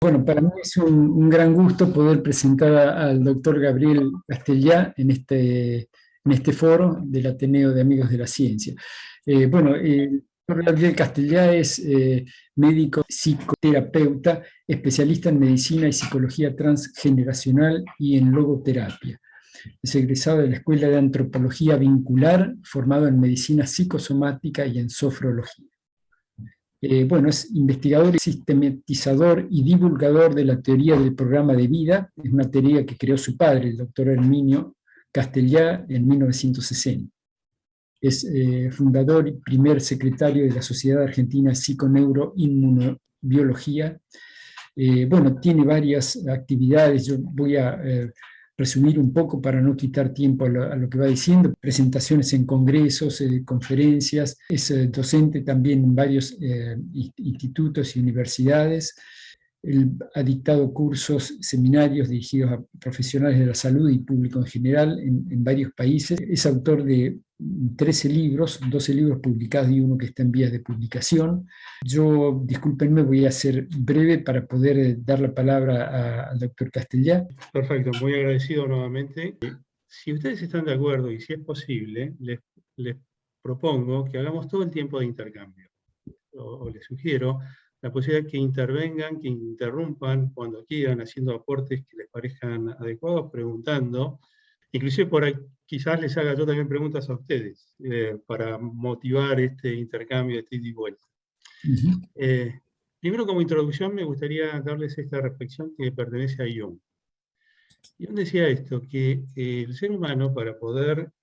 Bueno, para mí es un gran gusto poder presentar al doctor Gabriel Castellá en este foro del Ateneo de Amigos de la Ciencia. El doctor Gabriel Castellá es médico psicoterapeuta, especialista en medicina y psicología transgeneracional y en logoterapia. Es egresado de la Escuela de Antropología Vincular, formado en medicina psicosomática y en sofrología. Es investigador, sistematizador y divulgador de la teoría del programa de vida. Es una teoría que creó su padre, el doctor Herminio Castellá, en 1960. Es fundador y primer secretario de la Sociedad Argentina de Psiconeuroinmunobiología. Tiene varias actividades. Yo voy a resumir un poco para no quitar tiempo a lo que va diciendo. Presentaciones en congresos, conferencias. Es docente también en varios institutos y universidades. Él ha dictado cursos, seminarios dirigidos a profesionales de la salud y público en general en varios países. Es autor de 13 libros, 12 libros publicados y uno que está en vías de publicación. Yo, discúlpenme, voy a ser breve para poder dar la palabra al doctor Castellá. Perfecto, muy agradecido nuevamente. Si ustedes están de acuerdo y si es posible, les propongo que hagamos todo el tiempo de intercambio. O les sugiero la posibilidad que intervengan, que interrumpan cuando quieran, haciendo aportes que les parezcan adecuados, preguntando. Inclusive por ahí, quizás les haga yo también preguntas a ustedes, para motivar este intercambio, este ida y vuelta. Primero, como introducción, me gustaría darles esta reflexión que pertenece a Jung. Jung decía esto, que el ser humano, para poder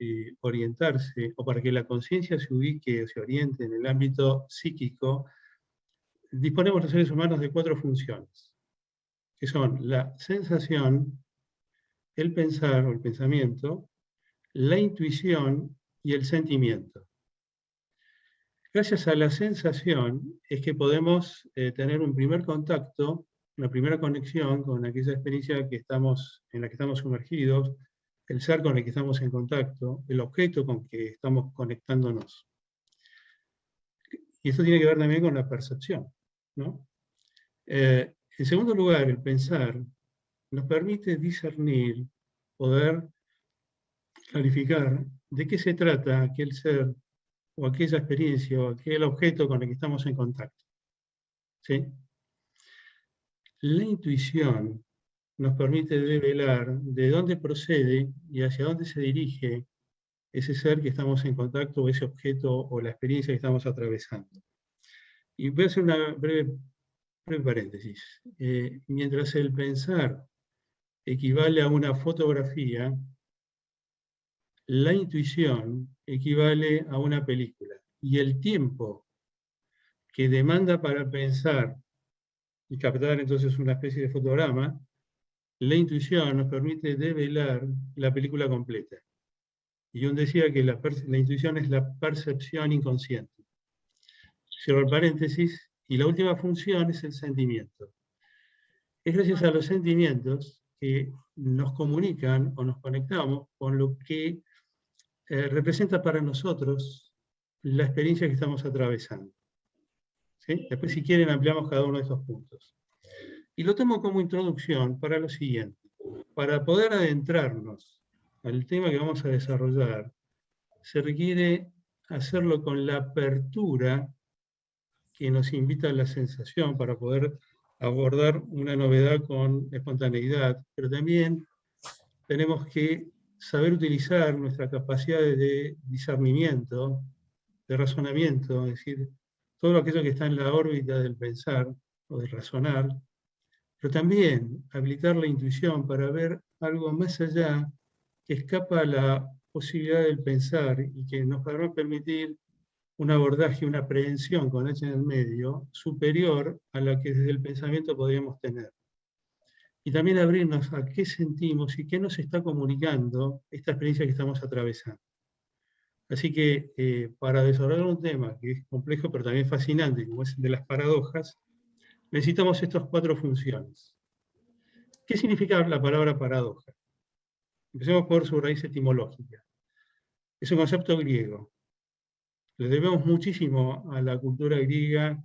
orientarse, o para que la conciencia se ubique o se oriente en el ámbito psíquico, disponemos los seres humanos de 4 funciones, que son la sensación, el pensar o el pensamiento, la intuición y el sentimiento. Gracias a la sensación es que podemos tener un primer contacto, una primera conexión con aquella experiencia en la que estamos sumergidos, el ser con el que estamos en contacto, el objeto con que estamos conectándonos. Y esto tiene que ver también con la percepción, ¿no? En segundo lugar, el pensar nos permite discernir, poder clarificar de qué se trata aquel ser o aquella experiencia o aquel objeto con el que estamos en contacto. ¿Sí? La intuición nos permite develar de dónde procede y hacia dónde se dirige ese ser que estamos en contacto, o ese objeto, o la experiencia que estamos atravesando. Y voy a hacer una breve paréntesis. Mientras el pensar equivale a una fotografía, la intuición equivale a una película. Y el tiempo que demanda para pensar y captar entonces una especie de fotograma, la intuición nos permite develar la película completa. Y Jung decía que la intuición es la percepción inconsciente. Cierro el paréntesis, y la última función es el sentimiento. Es gracias a los sentimientos que nos comunican o nos conectamos con lo que representa para nosotros la experiencia que estamos atravesando. ¿Sí? Después, si quieren, ampliamos cada uno de estos puntos. Y lo tomo como introducción para lo siguiente. Para poder adentrarnos al tema que vamos a desarrollar, se requiere hacerlo con la apertura que nos invita a la sensación, para poder abordar una novedad con espontaneidad, pero también tenemos que saber utilizar nuestra capacidad de discernimiento, de razonamiento, es decir, todo aquello que está en la órbita del pensar o del razonar, pero también habilitar la intuición para ver algo más allá, que escapa a la posibilidad del pensar y que nos va a permitir un abordaje, una aprehensión con H en el medio, superior a la que desde el pensamiento podríamos tener. Y también abrirnos a qué sentimos y qué nos está comunicando esta experiencia que estamos atravesando. Así que para desarrollar un tema que es complejo pero también fascinante, como es el de las paradojas, necesitamos estas 4 funciones. ¿Qué significa la palabra paradoja? Empecemos por su raíz etimológica. Es un concepto griego. Le debemos muchísimo a la cultura griega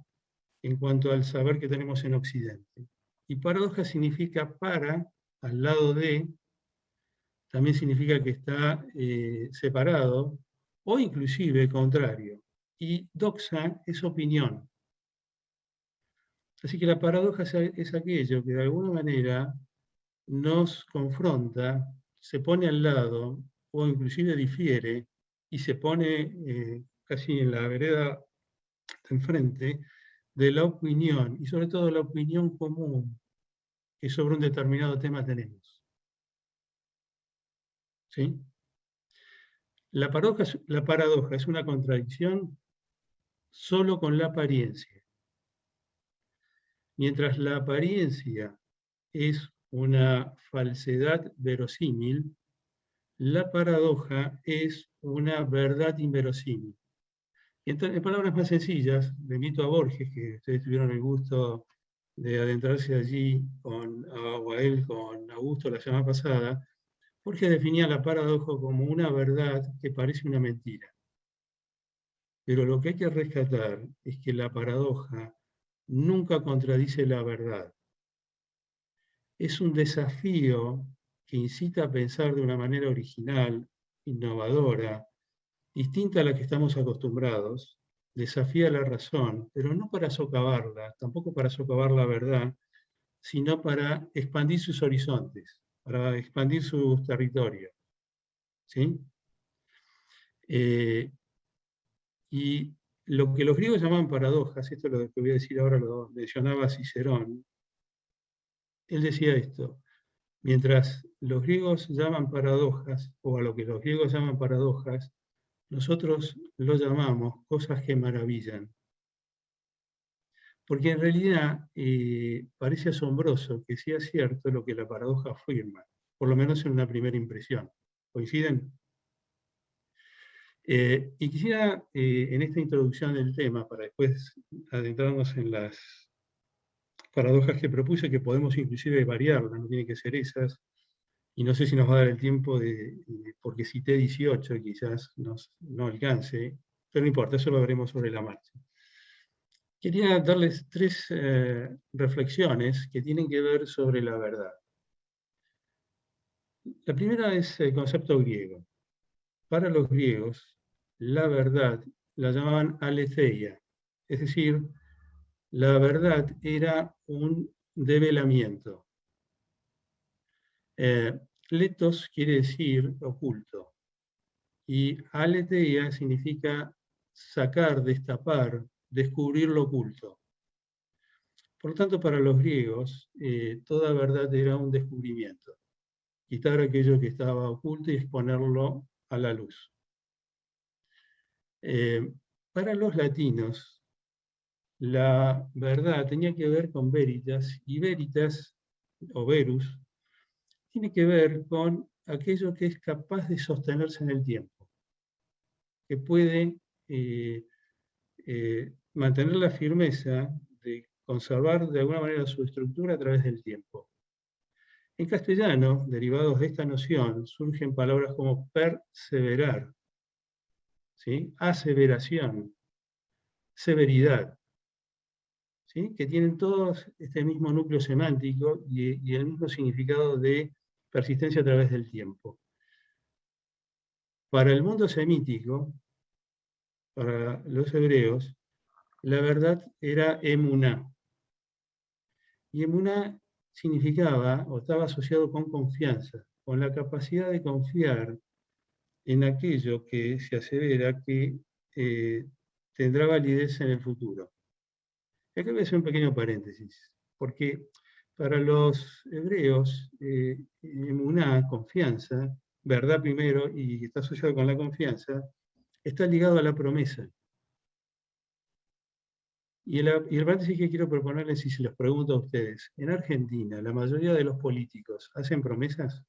en cuanto al saber que tenemos en Occidente. Y paradoja significa para, al lado de, también significa que está separado, o inclusive contrario. Y doxa es opinión. Así que la paradoja es aquello que de alguna manera nos confronta, se pone al lado, o inclusive difiere, y se pone casi en la vereda de enfrente de la opinión, y sobre todo la opinión común que sobre un determinado tema tenemos. ¿Sí? La paradoja es una contradicción solo con la apariencia. Mientras la apariencia es una falsedad verosímil, la paradoja es una verdad inverosímil. Y en palabras más sencillas, le invito a Borges, que ustedes tuvieron el gusto de adentrarse allí o a él con Augusto la semana pasada. Borges definía la paradoja como una verdad que parece una mentira. Pero lo que hay que rescatar es que la paradoja nunca contradice la verdad. Es un desafío que incita a pensar de una manera original, innovadora, distinta a la que estamos acostumbrados, desafía la razón, pero no para socavarla, tampoco para socavar la verdad, sino para expandir sus horizontes, para expandir sus territorios. ¿Sí? Y lo que los griegos llamaban paradojas, esto es lo que voy a decir ahora, lo mencionaba Cicerón, él decía esto: mientras los griegos llaman paradojas, o a lo que los griegos llaman paradojas, nosotros lo llamamos cosas que maravillan. Porque en realidad parece asombroso que sea cierto lo que la paradoja afirma, por lo menos en una primera impresión. ¿Coinciden? Y quisiera, en esta introducción del tema, para después adentrarnos en las paradojas que propuse, que podemos inclusive variarlas, no tienen que ser esas, y no sé si nos va a dar el tiempo, porque cité 18, quizás no alcance, pero no importa, eso lo veremos sobre la marcha. Quería darles tres reflexiones que tienen que ver sobre la verdad. La primera es el concepto griego. Para los griegos, la verdad la llamaban aletheia, es decir, la verdad era un develamiento. Letos quiere decir oculto, y aletheia significa sacar, destapar, descubrir lo oculto. Por lo tanto, para los griegos, toda verdad era un descubrimiento, quitar aquello que estaba oculto y exponerlo a la luz. Para los latinos, la verdad tenía que ver con veritas, y veritas, o verus, tiene que ver con aquello que es capaz de sostenerse en el tiempo, que puede mantener la firmeza de conservar de alguna manera su estructura a través del tiempo. En castellano, derivados de esta noción, surgen palabras como perseverar, ¿sí? Aseveración, severidad, ¿sí? Que tienen todos este mismo núcleo semántico y el mismo significado de persistencia a través del tiempo. Para el mundo semítico, para los hebreos, la verdad era emuná. Y emuná significaba o estaba asociado con confianza, con la capacidad de confiar en aquello que se asevera que tendrá validez en el futuro. Acá voy a hacer un pequeño paréntesis, porque para los hebreos, emuná, confianza, verdad primero, y está asociado con la confianza, está ligado a la promesa. Y el paréntesis que quiero proponerles, y se los pregunto a ustedes, en Argentina, ¿la mayoría de los políticos hacen promesas?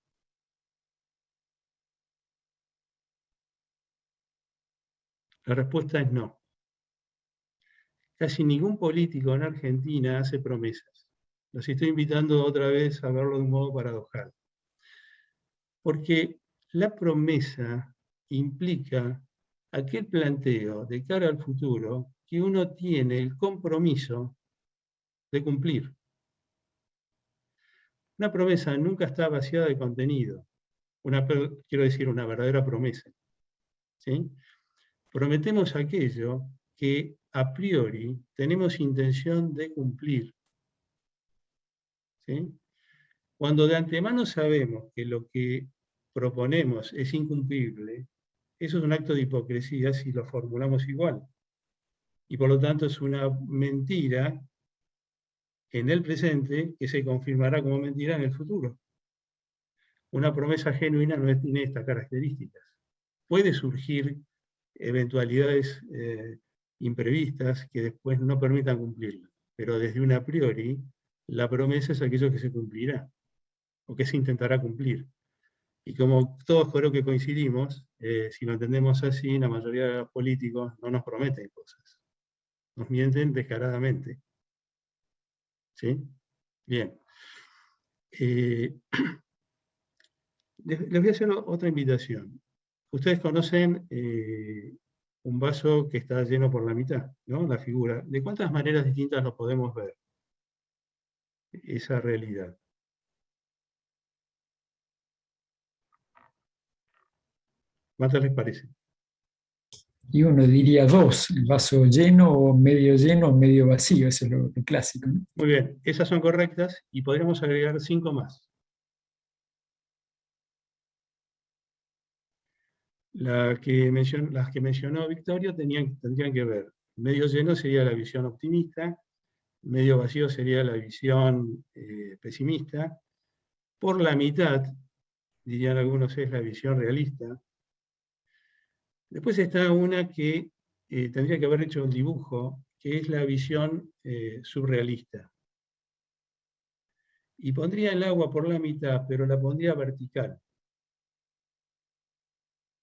La respuesta es no. Casi ningún político en Argentina hace promesas. Los estoy invitando otra vez a verlo de un modo paradojal. Porque la promesa implica aquel planteo de cara al futuro que uno tiene el compromiso de cumplir. Una promesa nunca está vaciada de contenido. Quiero decir, una verdadera promesa. ¿Sí? Prometemos aquello que a priori tenemos intención de cumplir. ¿Sí? Cuando de antemano sabemos que lo que proponemos es incumplible, eso es un acto de hipocresía si lo formulamos igual. Y por lo tanto es una mentira en el presente que se confirmará como mentira en el futuro. Una promesa genuina no tiene estas características. Puede surgir eventualidades imprevistas que después no permitan cumplirla, pero desde un a priori, la promesa es aquello que se cumplirá o que se intentará cumplir. Y como todos creo que coincidimos, si lo entendemos así, la mayoría de los políticos no nos prometen cosas, nos mienten descaradamente. ¿Sí? Bien. Les voy a hacer otra invitación. Ustedes conocen un vaso que está lleno por la mitad, ¿no? La figura. ¿De cuántas maneras distintas lo podemos ver? Esa realidad. ¿Cuántas les parece? Y uno diría dos, el vaso lleno o medio vacío, eso es lo clásico, ¿no? Muy bien, esas son correctas y podríamos agregar 5 más. Las que mencionó Victoria tendrían que ver. Medio lleno sería la visión optimista, medio vacío sería la visión pesimista. Por la mitad, dirían algunos, es la visión realista. Después está una que tendría que haber hecho un dibujo, que es la visión surrealista. Y pondría el agua por la mitad, pero la pondría vertical.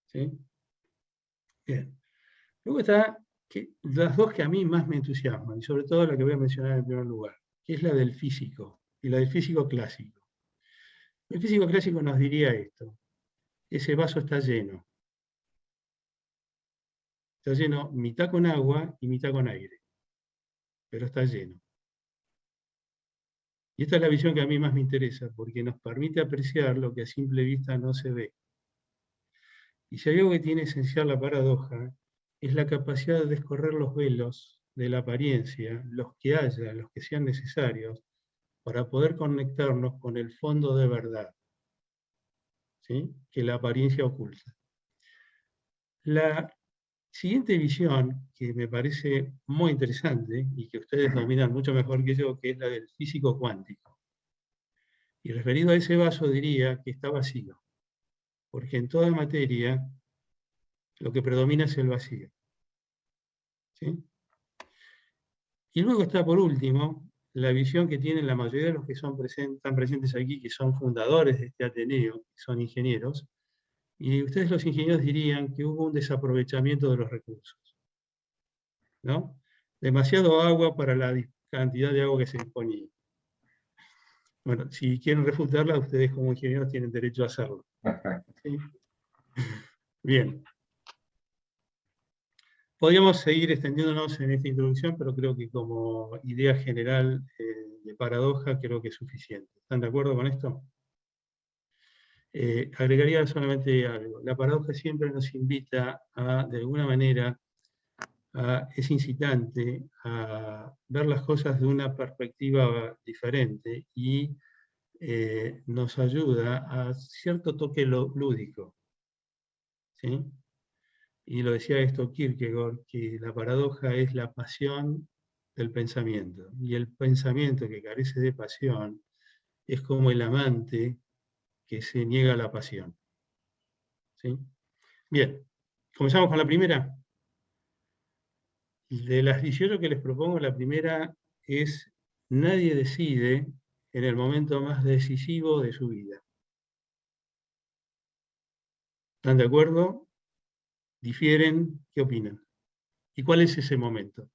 ¿Sí? Bien. Luego está las dos que a mí más me entusiasman, y sobre todo la que voy a mencionar en primer lugar, que es la del físico, y la del físico clásico. El físico clásico nos diría esto: ese vaso está lleno mitad con agua y mitad con aire, pero está lleno. Y esta es la visión que a mí más me interesa, porque nos permite apreciar lo que a simple vista no se ve. Y si hay algo que tiene esencial la paradoja, es la capacidad de descorrer los velos de la apariencia, los que haya, los que sean necesarios, para poder conectarnos con el fondo de verdad, ¿sí?, que la apariencia oculta. La siguiente visión, que me parece muy interesante y que ustedes dominan mucho mejor que yo, que es la del físico cuántico. Y referido a ese vaso diría que está vacío, porque en toda materia lo que predomina es el vacío. ¿Sí? Y luego está, por último, la visión que tienen la mayoría de los que están presentes aquí, que son fundadores de este Ateneo, que son ingenieros, y ustedes los ingenieros dirían que hubo un desaprovechamiento de los recursos, ¿no? Demasiado agua para la cantidad de agua que se disponía. Bueno, si quieren refutarla, ustedes como ingenieros tienen derecho a hacerlo. ¿Sí? Bien. Podríamos seguir extendiéndonos en esta introducción, pero creo que como idea general de paradoja creo que es suficiente. ¿Están de acuerdo con esto? Agregaría solamente algo. La paradoja siempre nos invita a, de alguna manera, es incitante a ver las cosas de una perspectiva diferente y nos ayuda a cierto toque lúdico. ¿Sí? Y lo decía esto Kierkegaard, que la paradoja es la pasión del pensamiento. Y el pensamiento que carece de pasión es como el amante que se niega a la pasión. ¿Sí? Bien, comenzamos con la primera. De las 18 que les propongo, la primera es: nadie decide en el momento más decisivo de su vida. ¿Están de acuerdo? ¿Difieren? ¿Qué opinan? ¿Y cuál es ese momento?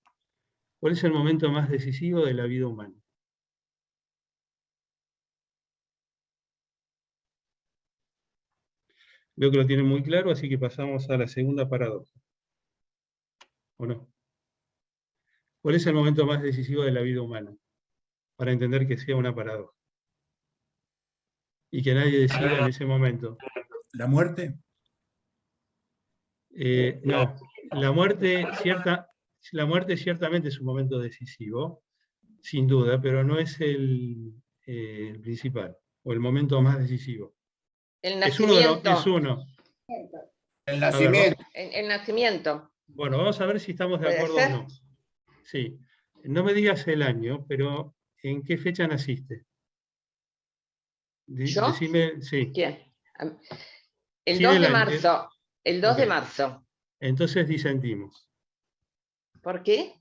¿Cuál es el momento más decisivo de la vida humana? Veo que lo tienen muy claro, así que pasamos a la segunda paradoja. ¿O no? ¿Cuál es el momento más decisivo de la vida humana? Para entender que sea una paradoja. y que nadie decida en ese momento. ¿La muerte? No, la muerte ciertamente es un momento decisivo, sin duda, pero no es el principal, o el momento más decisivo. El Es uno de los, nacimiento. es uno. El A ver, nacimiento. El nacimiento. bueno, vamos a ver si estamos de ¿Puede acuerdo ser? o no. Sí. No me digas el año, pero ¿en qué fecha naciste? ¿Yo? Decime, sí. ¿Quién? El Sin 2 el de año. marzo. El 2 de Ok. marzo. Entonces disentimos. ¿Por qué?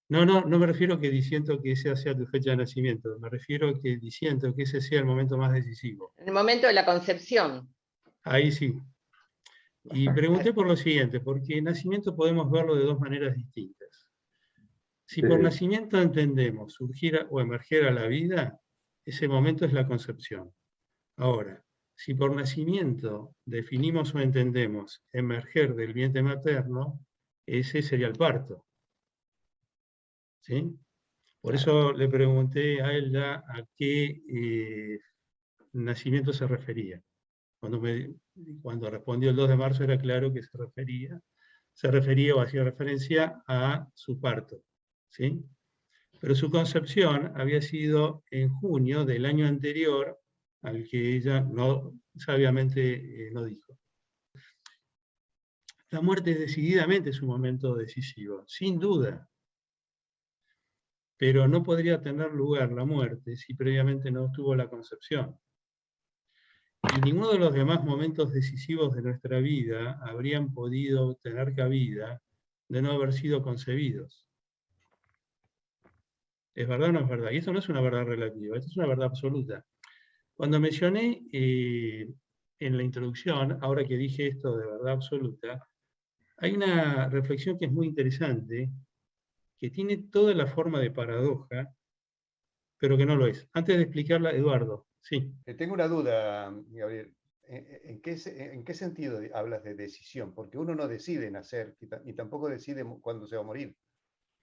No me refiero a que diciendo que esa sea tu fecha de nacimiento, me refiero a que diciendo que ese sea el momento más decisivo. En el momento de la concepción. Ahí sí. Y pregunté por lo siguiente, porque nacimiento podemos verlo de dos maneras distintas. Si por nacimiento entendemos surgir o emerger a la vida, ese momento es la concepción. Ahora, si por nacimiento definimos o entendemos emerger del vientre materno, ese sería el parto. ¿Sí? Por eso le pregunté a ella a qué nacimiento se refería. Cuando respondió el 2 de marzo era claro que se refería o hacía referencia a su parto. ¿Sí? Pero su concepción había sido en junio del año anterior al que ella sabiamente no dijo. La muerte decididamente es un momento decisivo, sin duda, pero no podría tener lugar la muerte si previamente no tuvo la concepción. Y ninguno de los demás momentos decisivos de nuestra vida habrían podido tener cabida de no haber sido concebidos. ¿Es verdad o no es verdad? Y esto no es una verdad relativa, esto es una verdad absoluta. Cuando mencioné en la introducción, ahora que dije esto de verdad absoluta, hay una reflexión que es muy interesante, que tiene toda la forma de paradoja, pero que no lo es. Antes de explicarla, Eduardo, sí. Tengo una duda, Gabriel. ¿En qué sentido hablas de decisión? Porque uno no decide nacer y tampoco decide cuándo se va a morir.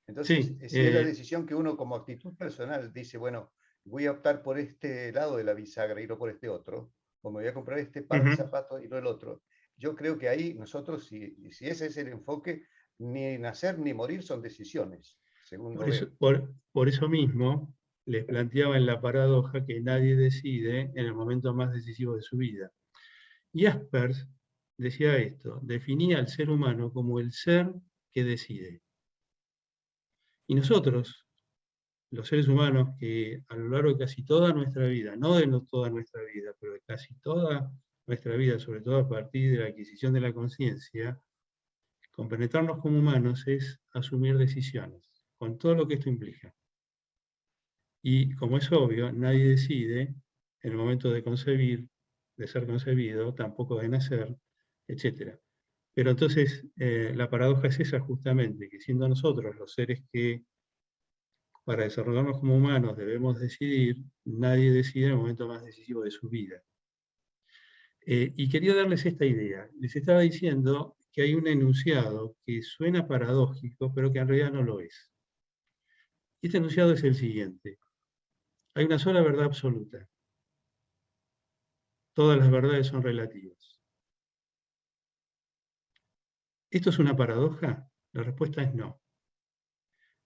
Entonces, Sí, si es la decisión que uno como actitud personal dice, bueno, voy a optar por este lado de la bisagra y no por este otro, o me voy a comprar este par de zapatos y no el otro. Yo creo que ahí nosotros, si ese es el enfoque, ni nacer ni morir son decisiones, según lo veo. Por eso mismo les planteaba en la paradoja que nadie decide en el momento más decisivo de su vida. Jaspers decía esto, definía al ser humano como el ser que decide. Y nosotros, los seres humanos, que a lo largo de casi toda nuestra vida, no de toda nuestra vida, pero de casi toda nuestra vida, sobre todo a partir de la adquisición de la conciencia, compenetrarnos como humanos es asumir decisiones, con todo lo que esto implica. Y como es obvio, nadie decide en el momento de concebir, de ser concebido, tampoco de nacer, etc. Pero entonces la paradoja es esa justamente, que siendo nosotros los seres que para desarrollarnos como humanos debemos decidir, nadie decide en el momento más decisivo de su vida. Y quería darles esta idea. Les estaba diciendo que hay un enunciado que suena paradójico, pero que en realidad no lo es. Este enunciado es el siguiente. Hay una sola verdad absoluta. Todas las verdades son relativas. ¿Esto es una paradoja? La respuesta es no.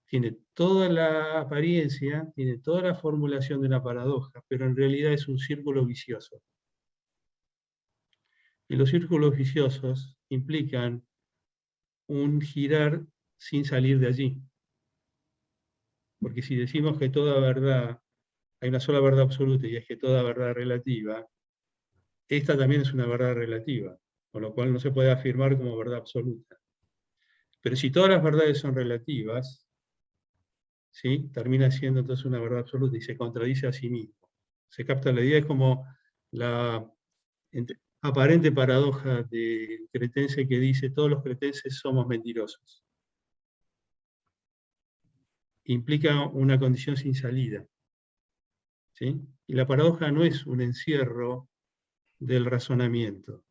Tiene toda la apariencia, tiene toda la formulación de una paradoja, pero en realidad es un círculo vicioso. Y los círculos viciosos implican un girar sin salir de allí. Porque si decimos que toda verdad, hay una sola verdad absoluta y es que toda verdad es relativa, esta también es una verdad relativa, con lo cual no se puede afirmar como verdad absoluta. Pero si todas las verdades son relativas, ¿sí? Termina siendo entonces una verdad absoluta y se contradice a sí mismo. Se capta la idea, es como la aparente paradoja de cretense que dice todos los cretenses somos mentirosos. Implica una condición sin salida. ¿Sí? Y la paradoja no es un encierro del razonamiento,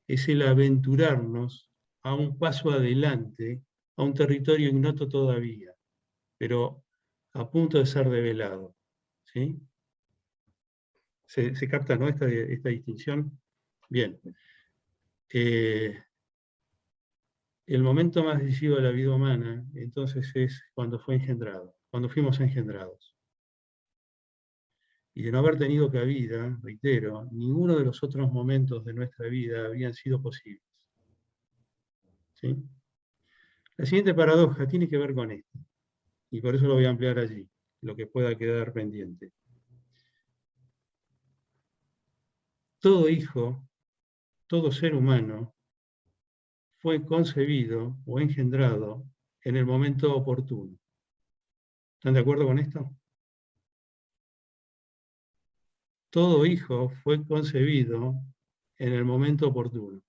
es el aventurarnos a un paso adelante, a un territorio ignoto todavía, pero a punto de ser develado. ¿Sí? ¿Se capta, no, esta distinción? Bien. El momento más decisivo de la vida humana, entonces, es cuando fue engendrado, cuando fuimos engendrados. Y de no haber tenido cabida, reitero, ninguno de los otros momentos de nuestra vida habían sido posibles. ¿Sí? La siguiente paradoja tiene que ver con esto, y por eso lo voy a ampliar allí, lo que pueda quedar pendiente. Todo hijo, todo ser humano, fue concebido o engendrado en el momento oportuno. ¿Están de acuerdo con esto? Todo hijo fue concebido en el momento oportuno.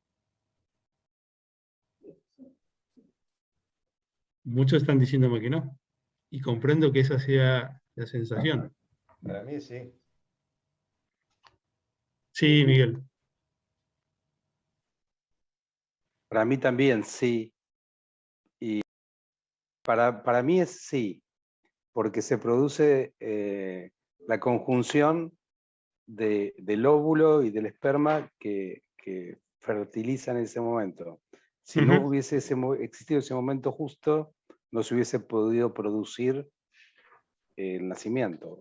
Muchos están diciéndome que no, y comprendo que esa sea la sensación. Para mí sí. Sí, Miguel. Para mí también sí. Y para mí es sí, porque se produce la conjunción del óvulo y del esperma que fertilizan en ese momento. Si no hubiese existido ese momento justo, no se hubiese podido producir el nacimiento.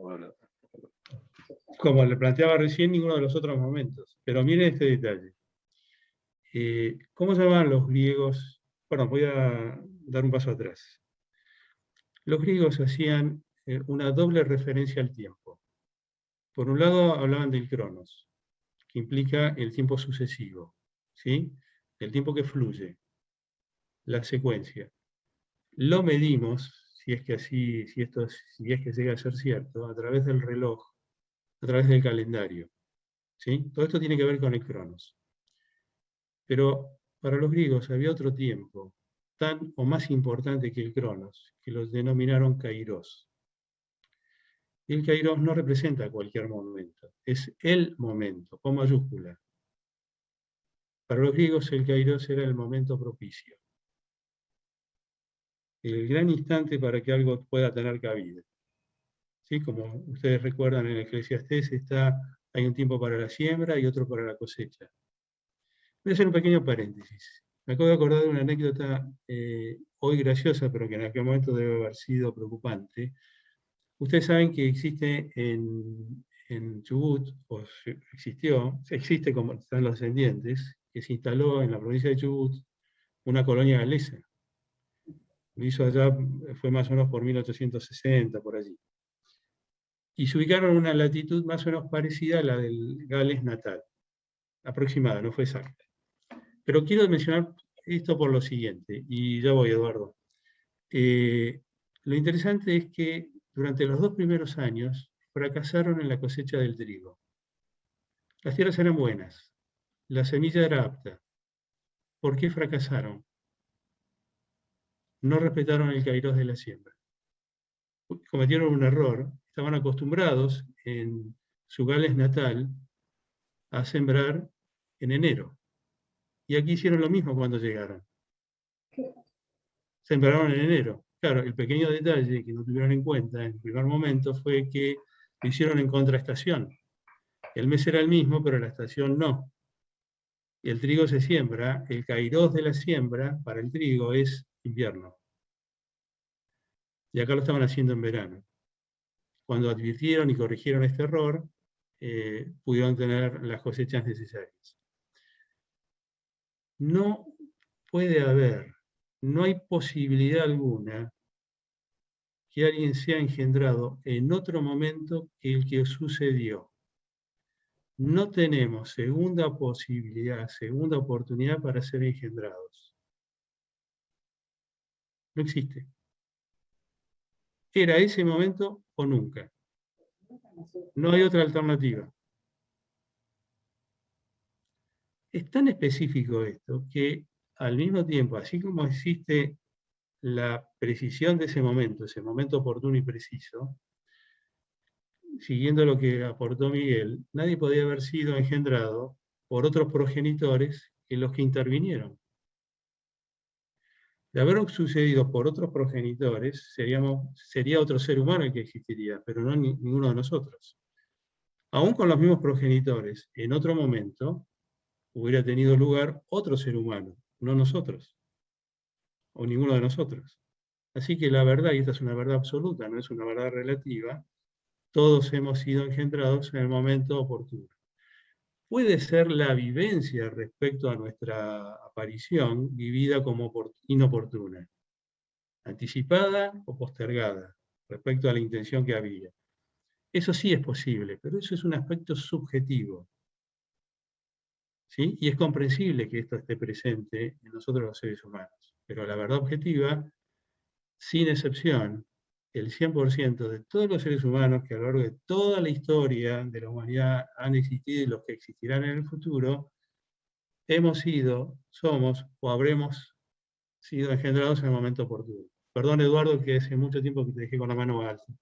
Como le planteaba recién, ninguno de los otros momentos. Pero miren este detalle. ¿Cómo se llamaban los griegos? Perdón, voy a dar un paso atrás. Los griegos hacían una doble referencia al tiempo. Por un lado hablaban del cronos, que implica el tiempo sucesivo, ¿sí? El tiempo que fluye, la secuencia. Lo medimos, si es que llega a ser cierto, a través del reloj, a través del calendario, ¿sí? Todo esto tiene que ver con el cronos. Pero para los griegos había otro tiempo, tan o más importante que el cronos, que los denominaron kairos. Y el kairos no representa cualquier momento, es el momento, con mayúscula. Para los griegos el kairos era el momento propicio, el gran instante para que algo pueda tener cabida. ¿Sí? Como ustedes recuerdan, en Eclesiastés hay un tiempo para la siembra y otro para la cosecha. Voy a hacer un pequeño paréntesis. Me acabo de acordar de una anécdota hoy graciosa, pero que en aquel momento debe haber sido preocupante. Ustedes saben que existe en Chubut, existe como están los descendientes, que se instaló en la provincia de Chubut una colonia galesa. Lo hizo allá, fue más o menos por 1860, por allí. Y se ubicaron en una latitud más o menos parecida a la del Gales natal, aproximada, no fue exacta. Pero quiero mencionar esto por lo siguiente, y ya voy, Eduardo. Lo interesante es que durante los 2 primeros años fracasaron en la cosecha del trigo. Las tierras eran buenas, la semilla era apta. ¿Por qué fracasaron? No respetaron el kairos de la siembra. Cometieron un error, estaban acostumbrados en su Gales natal a sembrar en enero. Y aquí hicieron lo mismo cuando llegaron. Sembraron en enero. Claro, el pequeño detalle que no tuvieron en cuenta en el primer momento fue que lo hicieron en contraestación. El mes era el mismo, pero la estación no. Y el trigo se siembra, el kairos de la siembra para el trigo es invierno. Y acá lo estaban haciendo en verano. Cuando advirtieron y corrigieron este error, pudieron tener las cosechas necesarias. No puede haber, no hay posibilidad alguna que alguien sea engendrado en otro momento que el que sucedió. No tenemos segunda posibilidad, segunda oportunidad para ser engendrados. No existe. Era ese momento o nunca. No hay otra alternativa. Es tan específico esto que al mismo tiempo, así como existe la precisión de ese momento oportuno y preciso, siguiendo lo que aportó Miguel, nadie podía haber sido engendrado por otros progenitores que los que intervinieron. De haber sucedido por otros progenitores, sería otro ser humano el que existiría, pero no ninguno de nosotros. aún con los mismos progenitores, en otro momento, hubiera tenido lugar otro ser humano, no nosotros, o ninguno de nosotros. Así que la verdad, y esta es una verdad absoluta, no es una verdad relativa, todos hemos sido engendrados en el momento oportuno. Puede ser la vivencia respecto a nuestra aparición vivida como inoportuna, anticipada o postergada, respecto a la intención que había. Eso sí es posible, pero eso es un aspecto subjetivo. ¿Sí? Y es comprensible que esto esté presente en nosotros los seres humanos. Pero la verdad objetiva, sin excepción, el 100% de todos los seres humanos que a lo largo de toda la historia de la humanidad han existido y los que existirán en el futuro, hemos sido, somos o habremos sido engendrados en el momento oportuno. Perdón, Eduardo, que hace mucho tiempo que te dejé con la mano alta.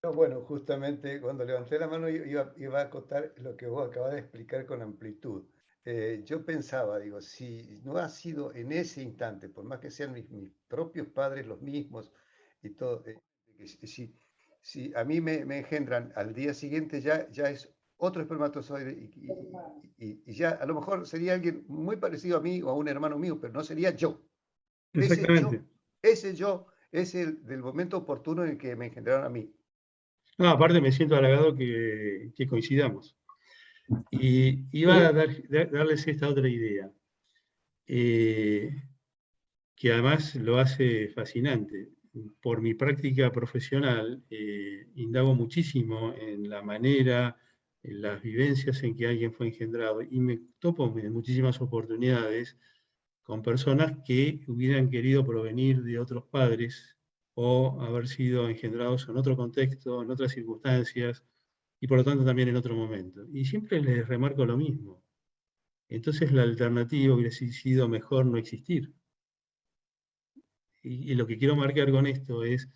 No, bueno, justamente cuando levanté la mano iba a acotar lo que vos acabas de explicar con amplitud. Yo pensaba, digo, si no ha sido en ese instante, por más que sean mis propios padres los mismos y todo, si a mí me engendran al día siguiente, ya es otro espermatozoide y ya a lo mejor sería alguien muy parecido a mí o a un hermano mío, pero no sería yo. Exactamente. Ese yo es el del momento oportuno en el que me engendraron a mí. No, aparte me siento halagado que coincidamos. Y iba a darles esta otra idea, que además lo hace fascinante. Por mi práctica profesional, indago muchísimo en la manera, en las vivencias en que alguien fue engendrado, y me topo en muchísimas oportunidades con personas que hubieran querido provenir de otros padres o haber sido engendrados en otro contexto, en otras circunstancias, y por lo tanto también en otro momento. Y siempre les remarco lo mismo. Entonces la alternativa hubiera sido mejor no existir. Y lo que quiero marcar con esto es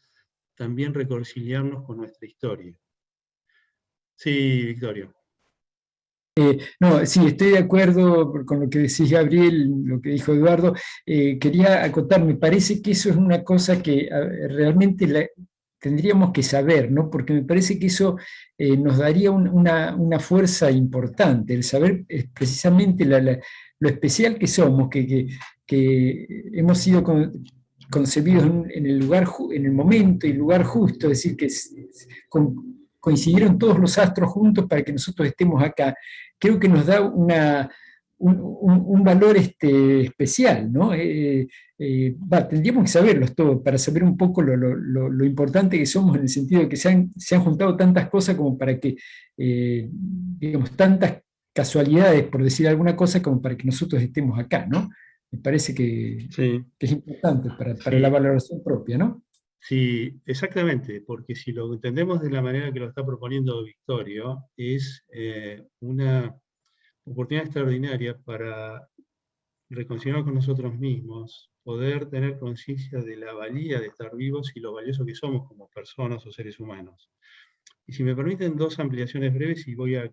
también reconciliarnos con nuestra historia. Sí, Victorio. No, sí, estoy de acuerdo con lo que decís, Gabriel, lo que dijo Eduardo. Quería acotar, me parece que eso es una cosa que realmente tendríamos que saber, ¿no? Porque me parece que eso nos daría una fuerza importante, el saber precisamente lo especial que somos, que hemos sido concebidos en el lugar, en el momento y lugar justo, es decir, que coincidieron todos los astros juntos para que nosotros estemos acá. Creo que nos da un valor especial, ¿no? Tendríamos que saberlos todos para saber un poco lo importante que somos en el sentido de que se han juntado tantas cosas como para que, digamos, tantas casualidades, por decir alguna cosa, como para que nosotros estemos acá, ¿no? Me parece que es importante para la valoración propia, ¿no? Sí, exactamente, porque si lo entendemos de la manera que lo está proponiendo Victorio, es una oportunidad extraordinaria para reconciliarnos con nosotros mismos, poder tener conciencia de la valía de estar vivos y lo valioso que somos como personas o seres humanos. Y si me permiten dos ampliaciones breves, y voy a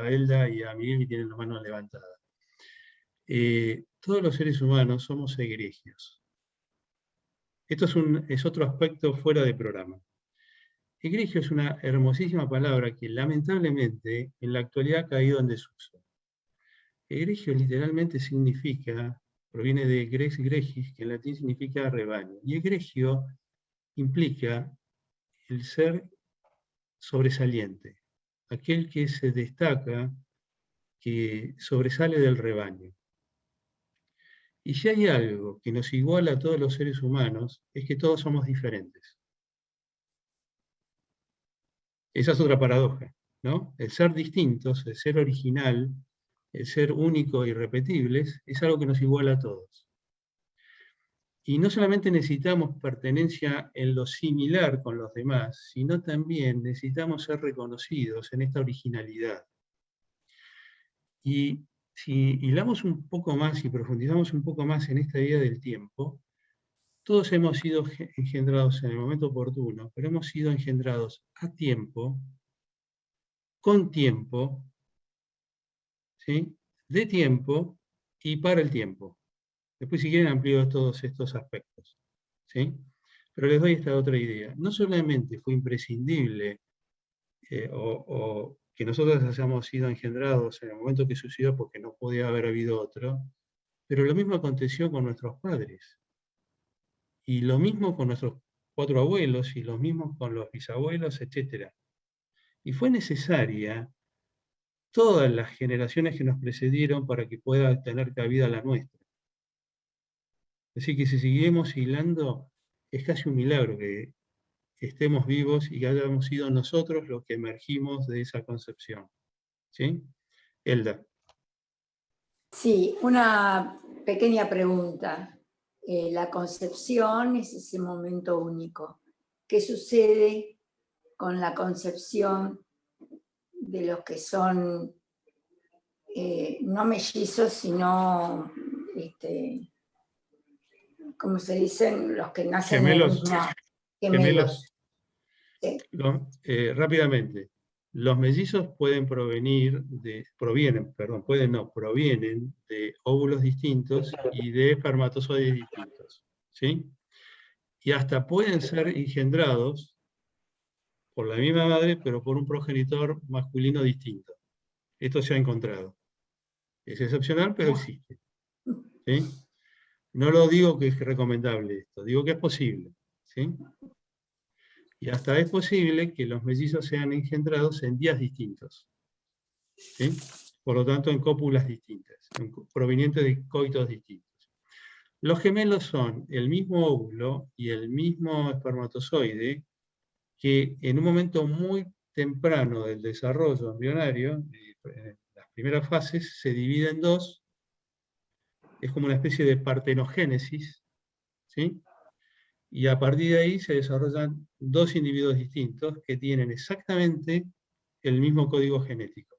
Elda y a Miguel que tienen las manos levantadas. Todos los seres humanos somos egregios. Esto es otro aspecto fuera de programa. Egregio es una hermosísima palabra que lamentablemente en la actualidad ha caído en desuso. Egregio literalmente significa, proviene de grex gregis, que en latín significa rebaño. Y egregio implica el ser sobresaliente, aquel que se destaca, que sobresale del rebaño. Y si hay algo que nos iguala a todos los seres humanos, es que todos somos diferentes. Esa es otra paradoja, ¿no? El ser distintos, el ser original, el ser único e irrepetibles, es algo que nos iguala a todos. Y no solamente necesitamos pertenencia en lo similar con los demás, sino también necesitamos ser reconocidos en esta originalidad. Y si hilamos un poco más y profundizamos un poco más en esta idea del tiempo, todos hemos sido engendrados en el momento oportuno, pero hemos sido engendrados a tiempo, con tiempo, ¿sí? De tiempo y para el tiempo. Después, si quieren, amplío todos estos aspectos, ¿sí? Pero les doy esta otra idea. No solamente fue imprescindible o que nosotros hayamos sido engendrados en el momento que sucedió porque no podía haber habido otro, pero lo mismo aconteció con nuestros padres. Y lo mismo con nuestros 4 abuelos, y lo mismo con los bisabuelos, etc. Y fue necesaria todas las generaciones que nos precedieron para que pueda tener cabida la nuestra. Así que si seguimos hilando, es casi un milagro que estemos vivos y que hayamos sido nosotros los que emergimos de esa concepción. ¿Sí? Elda. Sí, una pequeña pregunta. La concepción es ese momento único. ¿Qué sucede con la concepción de los que son no mellizos, sino, ¿cómo se dicen? Los que nacen Gemelos. gemelos. Sí. Rápidamente. Los mellizos provienen de óvulos distintos y de espermatozoides distintos, ¿sí? Y hasta pueden ser engendrados por la misma madre, pero por un progenitor masculino distinto. Esto se ha encontrado. Es excepcional, pero existe. ¿Sí? No lo digo que es recomendable esto, digo que es posible. ¿Sí? Y hasta es posible que los mellizos sean engendrados en días distintos. ¿Sí? Por lo tanto, en cópulas distintas, provenientes de coitos distintos. Los gemelos son el mismo óvulo y el mismo espermatozoide que en un momento muy temprano del desarrollo embrionario, en las primeras fases, se divide en dos. Es como una especie de partenogénesis, ¿sí? Y a partir de ahí se desarrollan dos individuos distintos que tienen exactamente el mismo código genético.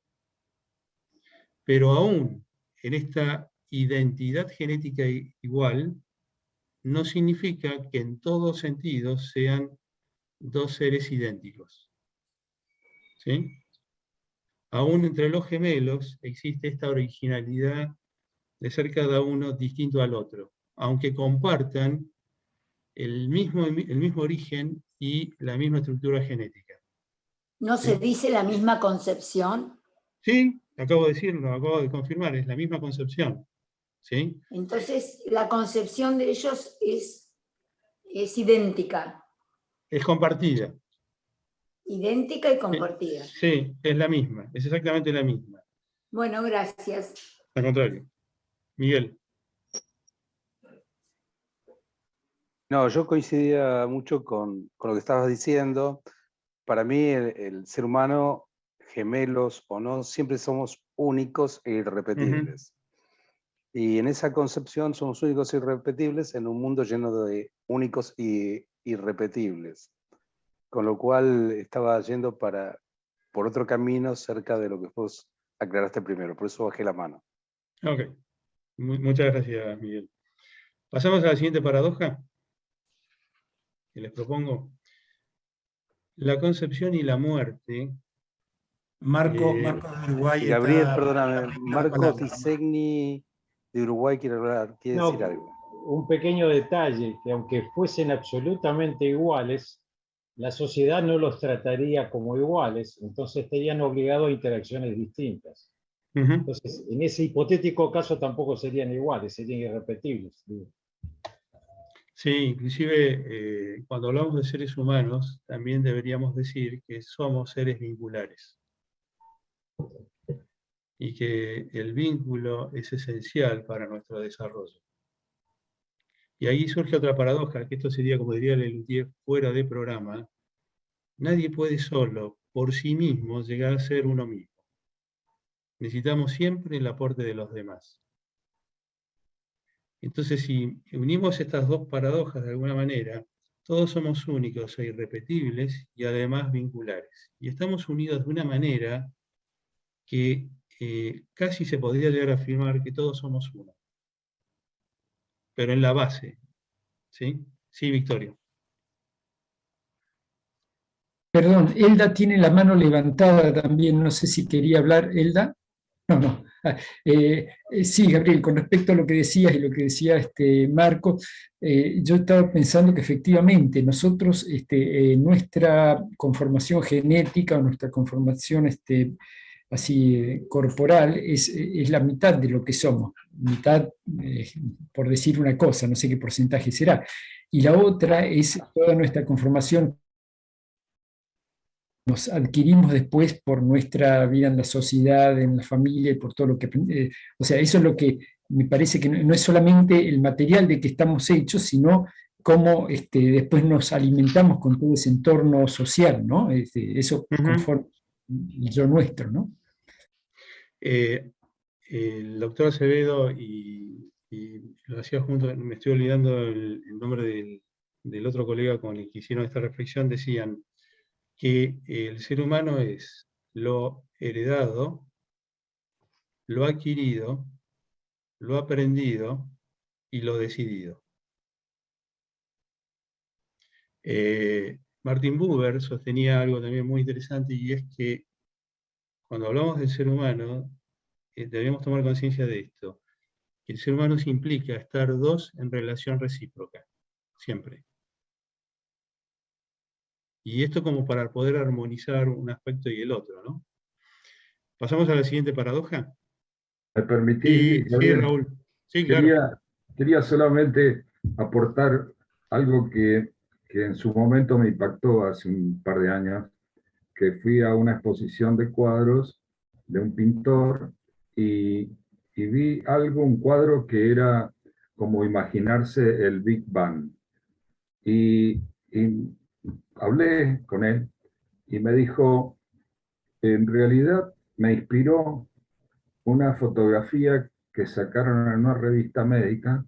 Pero aún en esta identidad genética igual, no significa que en todos sentidos sean dos seres idénticos. ¿Sí? Aún entre los gemelos existe esta originalidad de ser cada uno distinto al otro, aunque compartan el mismo origen y la misma estructura genética. ¿No se dice la misma concepción? Sí, acabo de decirlo, acabo de confirmar, es la misma concepción. ¿Sí? Entonces, la concepción de ellos es idéntica. Es compartida. Idéntica y compartida. Sí, es la misma, es exactamente la misma. Bueno, gracias. Al contrario. Miguel. No, yo coincidía mucho con lo que estabas diciendo. Para mí, el ser humano, gemelos o no, siempre somos únicos e irrepetibles. Y en esa concepción somos únicos e irrepetibles en un mundo lleno de únicos e irrepetibles. Con lo cual estaba yendo por otro camino cerca de lo que vos aclaraste primero. Por eso bajé la mano. Ok. Muchas gracias, Miguel. Pasamos a la siguiente paradoja que les propongo. La concepción y la muerte. Marco de Uruguay. Y Gabriel, perdóname, Marco Tisegni de Uruguay quiere decir algo. Un pequeño detalle, que aunque fuesen absolutamente iguales, la sociedad no los trataría como iguales, entonces estarían obligados a interacciones distintas. Entonces, en ese hipotético caso tampoco serían iguales, serían irrepetibles. Sí, inclusive cuando hablamos de seres humanos, también deberíamos decir que somos seres vinculares. Y que el vínculo es esencial para nuestro desarrollo. Y ahí surge otra paradoja, que esto sería, como diría Lelutier, fuera de programa. Nadie puede solo, por sí mismo, llegar a ser uno mismo. Necesitamos siempre el aporte de los demás. Entonces, si unimos estas dos paradojas de alguna manera, todos somos únicos e irrepetibles y además vinculares. Y estamos unidos de una manera que casi se podría llegar a afirmar que todos somos uno. Pero en la base. ¿Sí? Sí, Victorio. Perdón, Elda tiene la mano levantada también, no sé si quería hablar, Elda. No, no. Sí, Gabriel, con respecto a lo que decías y lo que decía Marco, yo estaba pensando que efectivamente nosotros, nuestra conformación genética o nuestra conformación así corporal es la mitad de lo que somos, mitad, por decir una cosa, no sé qué porcentaje será, y la otra es toda nuestra conformación nos adquirimos después por nuestra vida en la sociedad, en la familia y por todo lo que... o sea, eso es lo que me parece que no es solamente el material de que estamos hechos, sino cómo después nos alimentamos con todo ese entorno social, ¿no? Eso conforma el yo nuestro, ¿no? El doctor Acevedo y lo hacía junto, me estoy olvidando el nombre del otro colega con el que hicieron esta reflexión, decían que el ser humano es lo heredado, lo adquirido, lo aprendido y lo decidido. Martin Buber sostenía algo también muy interesante, y es que cuando hablamos del ser humano, debemos tomar conciencia de esto. El ser humano se implica estar dos en relación recíproca, siempre. Y esto como para poder armonizar un aspecto y el otro, ¿no? ¿Pasamos a la siguiente paradoja? ¿Me permitís, Sí, Gabriel? Raúl. Sí, claro. Quería solamente aportar algo que en su momento me impactó hace un par de años, que fui a una exposición de cuadros de un pintor y vi un cuadro que era como imaginarse el Big Bang. Y hablé con él y me dijo, en realidad me inspiró una fotografía que sacaron en una revista médica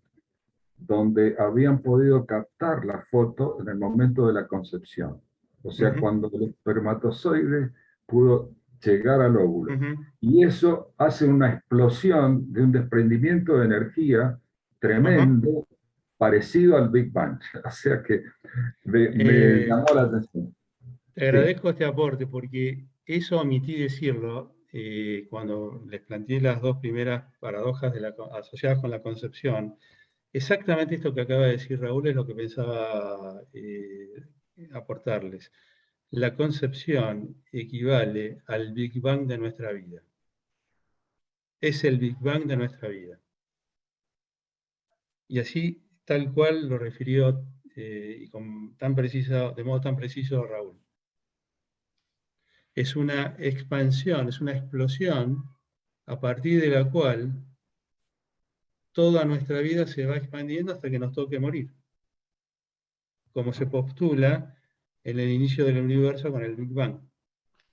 donde habían podido captar la foto en el momento de la concepción. O sea, cuando el espermatozoide pudo llegar al óvulo. Y eso hace una explosión de un desprendimiento de energía tremendo, parecido al Big Bang. O sea que me llamó la atención. Te agradezco este aporte, porque eso omití decirlo cuando les planteé las dos primeras paradojas asociadas con la concepción. Exactamente esto que acaba de decir Raúl es lo que pensaba aportarles. La concepción equivale al Big Bang de nuestra vida. Es el Big Bang de nuestra vida. Y así, tal cual lo refirió y de modo tan preciso Raúl. Es una expansión, es una explosión a partir de la cual toda nuestra vida se va expandiendo hasta que nos toque morir, como se postula en el inicio del universo con el Big Bang,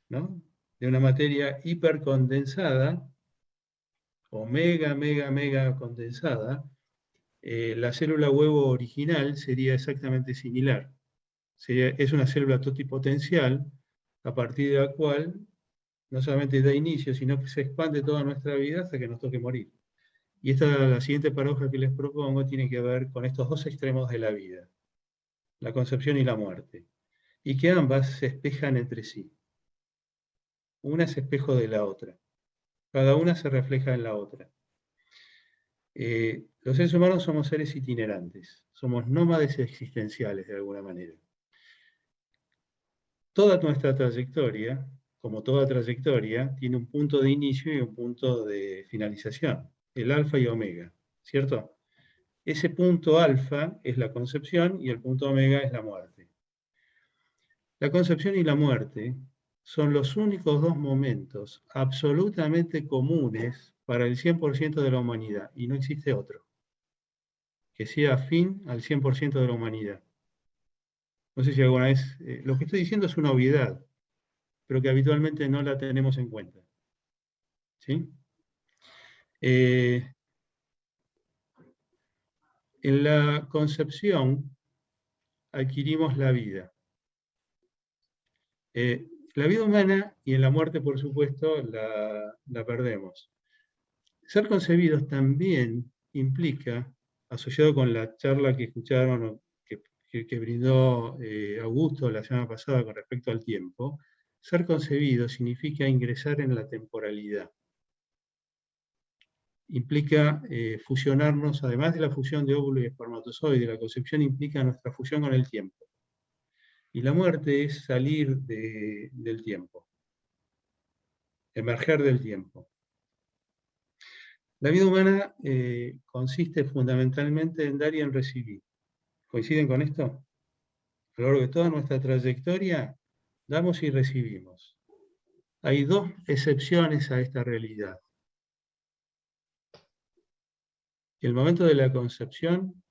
¿no? De una materia hipercondensada, o mega condensada, la célula huevo original sería exactamente similar. Es una célula totipotencial a partir de la cual no solamente da inicio, sino que se expande toda nuestra vida hasta que nos toque morir. Y la siguiente paradoja que les propongo tiene que ver con estos dos extremos de la vida, la concepción y la muerte, y que ambas se espejan entre sí. Una es espejo de la otra. Cada una se refleja en la otra. Los seres humanos somos seres itinerantes, somos nómades existenciales de alguna manera. Toda nuestra trayectoria, como toda trayectoria, tiene un punto de inicio y un punto de finalización, el alfa y omega, ¿cierto? Ese punto alfa es la concepción y el punto omega es la muerte. La concepción y la muerte son los únicos dos momentos absolutamente comunes para el 100% de la humanidad, y no existe otro que sea afín al 100% de la humanidad. No sé si alguna vez, lo que estoy diciendo es una obviedad, pero que habitualmente no la tenemos en cuenta. ¿Sí? En la concepción adquirimos la vida. La vida humana, y en la muerte, por supuesto, la perdemos. Ser concebidos también implica, asociado con la charla que escucharon, que brindó Augusto la semana pasada con respecto al tiempo, ser concebido significa ingresar en la temporalidad. implica fusionarnos, además de la fusión de óvulo y espermatozoide, la concepción implica nuestra fusión con el tiempo. Y la muerte es salir del tiempo, emerger del tiempo. La vida humana consiste fundamentalmente en dar y en recibir. ¿Coinciden con esto? A lo largo de toda nuestra trayectoria, damos y recibimos. Hay dos excepciones a esta realidad. El momento de la concepción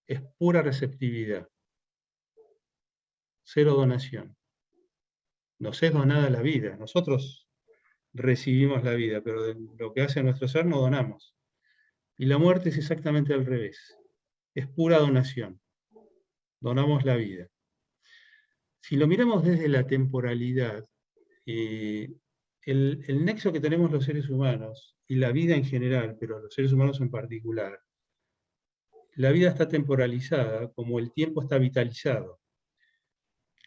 es pura receptividad, cero donación. Nos es donada la vida, nosotros recibimos la vida, pero de lo que hace nuestro ser no donamos. Y la muerte es exactamente al revés, es pura donación, donamos la vida. Si lo miramos desde la temporalidad, el nexo que tenemos los seres humanos, y la vida en general, pero los seres humanos en particular, la vida está temporalizada como el tiempo está vitalizado.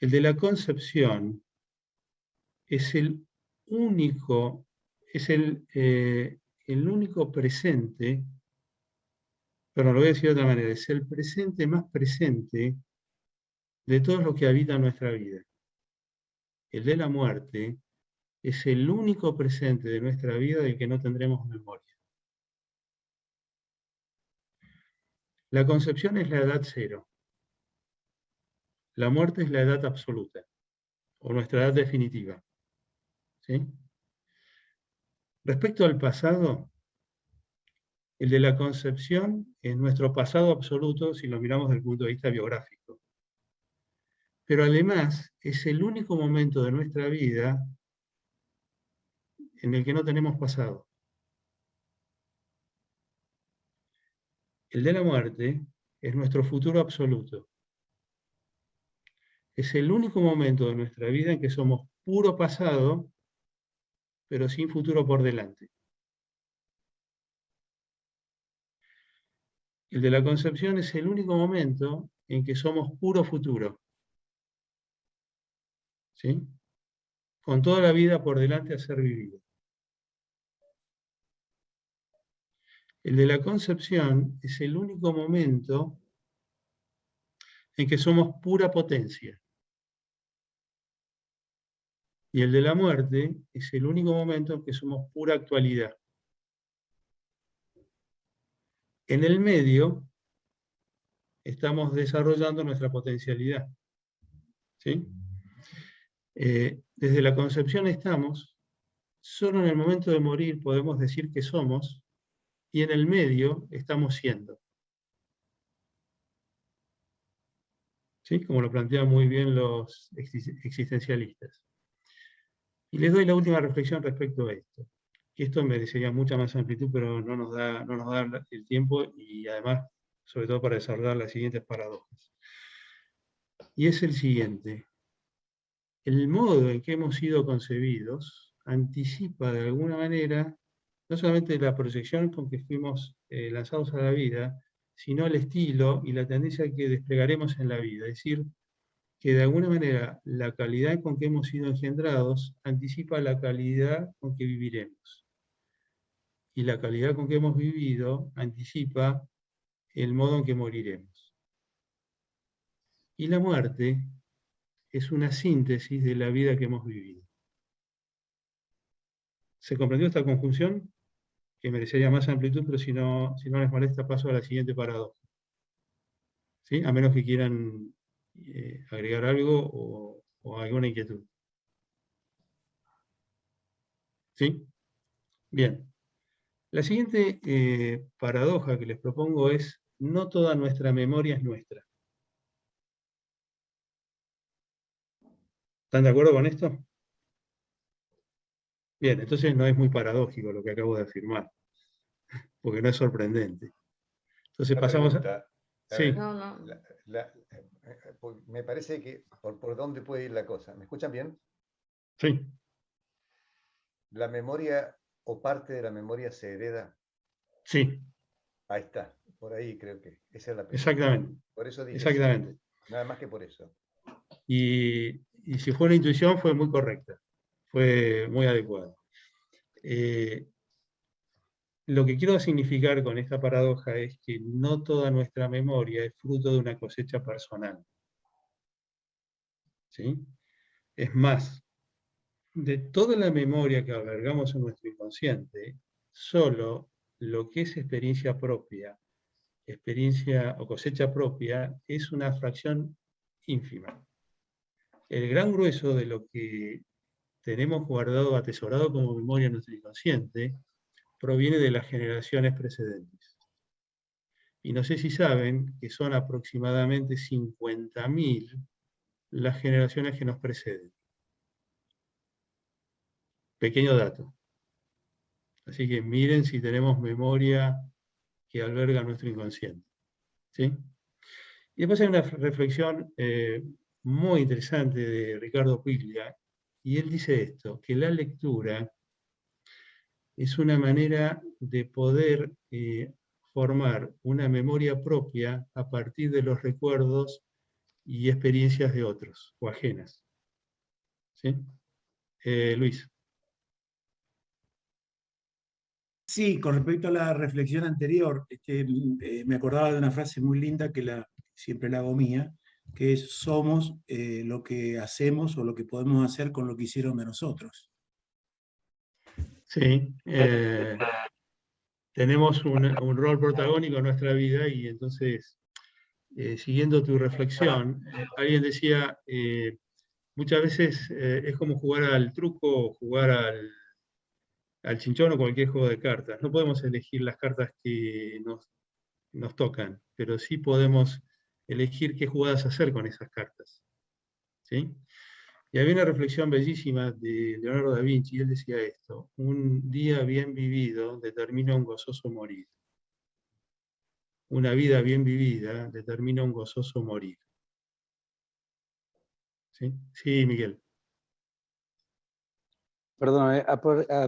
El de la concepción es el único presente, pero lo voy a decir de otra manera, es el presente más presente de todos los que habitan nuestra vida. El de la muerte es el único presente de nuestra vida del que no tendremos memoria. La concepción es la edad cero. La muerte es la edad absoluta, o nuestra edad definitiva. ¿Sí? Respecto al pasado, el de la concepción es nuestro pasado absoluto si lo miramos desde el punto de vista biográfico. Pero además es el único momento de nuestra vida en el que no tenemos pasado. El de la muerte es nuestro futuro absoluto. Es el único momento de nuestra vida en que somos puro pasado, pero sin futuro por delante. El de la concepción es el único momento en que somos puro futuro. ¿Sí? Con toda la vida por delante a ser vivida. El de la concepción es el único momento en que somos pura potencia. Y el de la muerte es el único momento en que somos pura actualidad. En el medio estamos desarrollando nuestra potencialidad. ¿Sí? Desde la concepción estamos, solo en el momento de morir podemos decir que somos, y en el medio estamos siendo. ¿Sí? Como lo plantean muy bien los existencialistas. Y les doy la última reflexión respecto a esto. Que esto merecería mucha más amplitud, pero no nos da el tiempo y además, sobre todo para desarrollar las siguientes paradojas. Y es el siguiente. El modo en que hemos sido concebidos anticipa de alguna manera no solamente la proyección con que fuimos lanzados a la vida, sino el estilo y la tendencia que desplegaremos en la vida. Es decir, que de alguna manera la calidad con que hemos sido engendrados anticipa la calidad con que viviremos. Y la calidad con que hemos vivido anticipa el modo en que moriremos. Y la muerte es una síntesis de la vida que hemos vivido. ¿Se comprendió esta conjunción? Que merecería más amplitud, pero si no les molesta, paso a la siguiente paradoja. ¿Sí? A menos que quieran agregar algo o alguna inquietud. ¿Sí? Bien. La siguiente paradoja que les propongo es: no toda nuestra memoria es nuestra. ¿Están de acuerdo con esto? Bien, entonces no es muy paradójico lo que acabo de afirmar, porque no es sorprendente. Entonces pasamos a... Sí. No. Me parece que por dónde puede ir la cosa. ¿Me escuchan bien? Sí. ¿La memoria o parte de la memoria se hereda? Sí. Ahí está, por ahí creo que esa es la pregunta. Exactamente. Por eso dije exactamente. Sí, nada más que por eso. Y si fue una intuición, fue muy correcta, fue muy adecuada. lo que quiero significar con esta paradoja es que no toda nuestra memoria es fruto de una cosecha personal. ¿Sí? Es más, de toda la memoria que albergamos en nuestro inconsciente, solo lo que es experiencia propia, experiencia o cosecha propia, es una fracción ínfima. El gran grueso de lo que tenemos guardado, atesorado como memoria en nuestro inconsciente, proviene de las generaciones precedentes. Y no sé si saben que son aproximadamente 50.000 las generaciones que nos preceden. Pequeño dato. Así que miren si tenemos memoria que alberga nuestro inconsciente. ¿Sí? Y después hay una reflexión muy interesante de Ricardo Piglia, y él dice esto, que la lectura es una manera de poder formar una memoria propia a partir de los recuerdos y experiencias de otros, o ajenas. ¿Sí? Luis. Sí, con respecto a la reflexión anterior, me acordaba de una frase muy linda que siempre la hago mía, que es: somos lo que hacemos o lo que podemos hacer con lo que hicieron de nosotros. Sí, tenemos un rol protagónico en nuestra vida, y entonces, siguiendo tu reflexión, alguien decía, muchas veces es como jugar al truco o jugar al chinchón o cualquier juego de cartas. No podemos elegir las cartas que nos tocan, pero sí podemos elegir qué jugadas hacer con esas cartas. ¿Sí? Y había una reflexión bellísima de Leonardo da Vinci, y él decía esto: un día bien vivido determina un gozoso morir. Una vida bien vivida determina un gozoso morir. ¿Sí? Sí, Miguel. Perdón,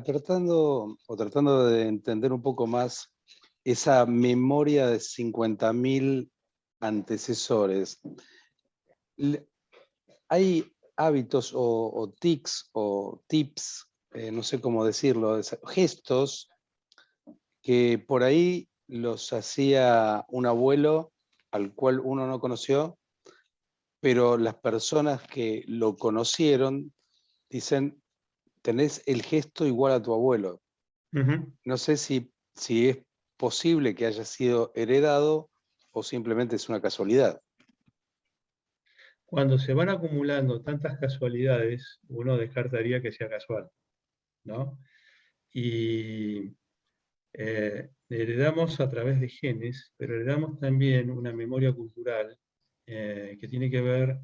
tratando de entender un poco más esa memoria de 50.000 antecesores. ¿Hay hábitos o tics o tips, no sé cómo decirlo, gestos que por ahí los hacía un abuelo al cual uno no conoció, pero las personas que lo conocieron dicen: tenés el gesto igual a tu abuelo? No sé si es posible que haya sido heredado o simplemente es una casualidad. Cuando se van acumulando tantas casualidades, uno descartaría que sea casual, ¿no? Y heredamos a través de genes, pero heredamos también una memoria cultural que tiene que ver,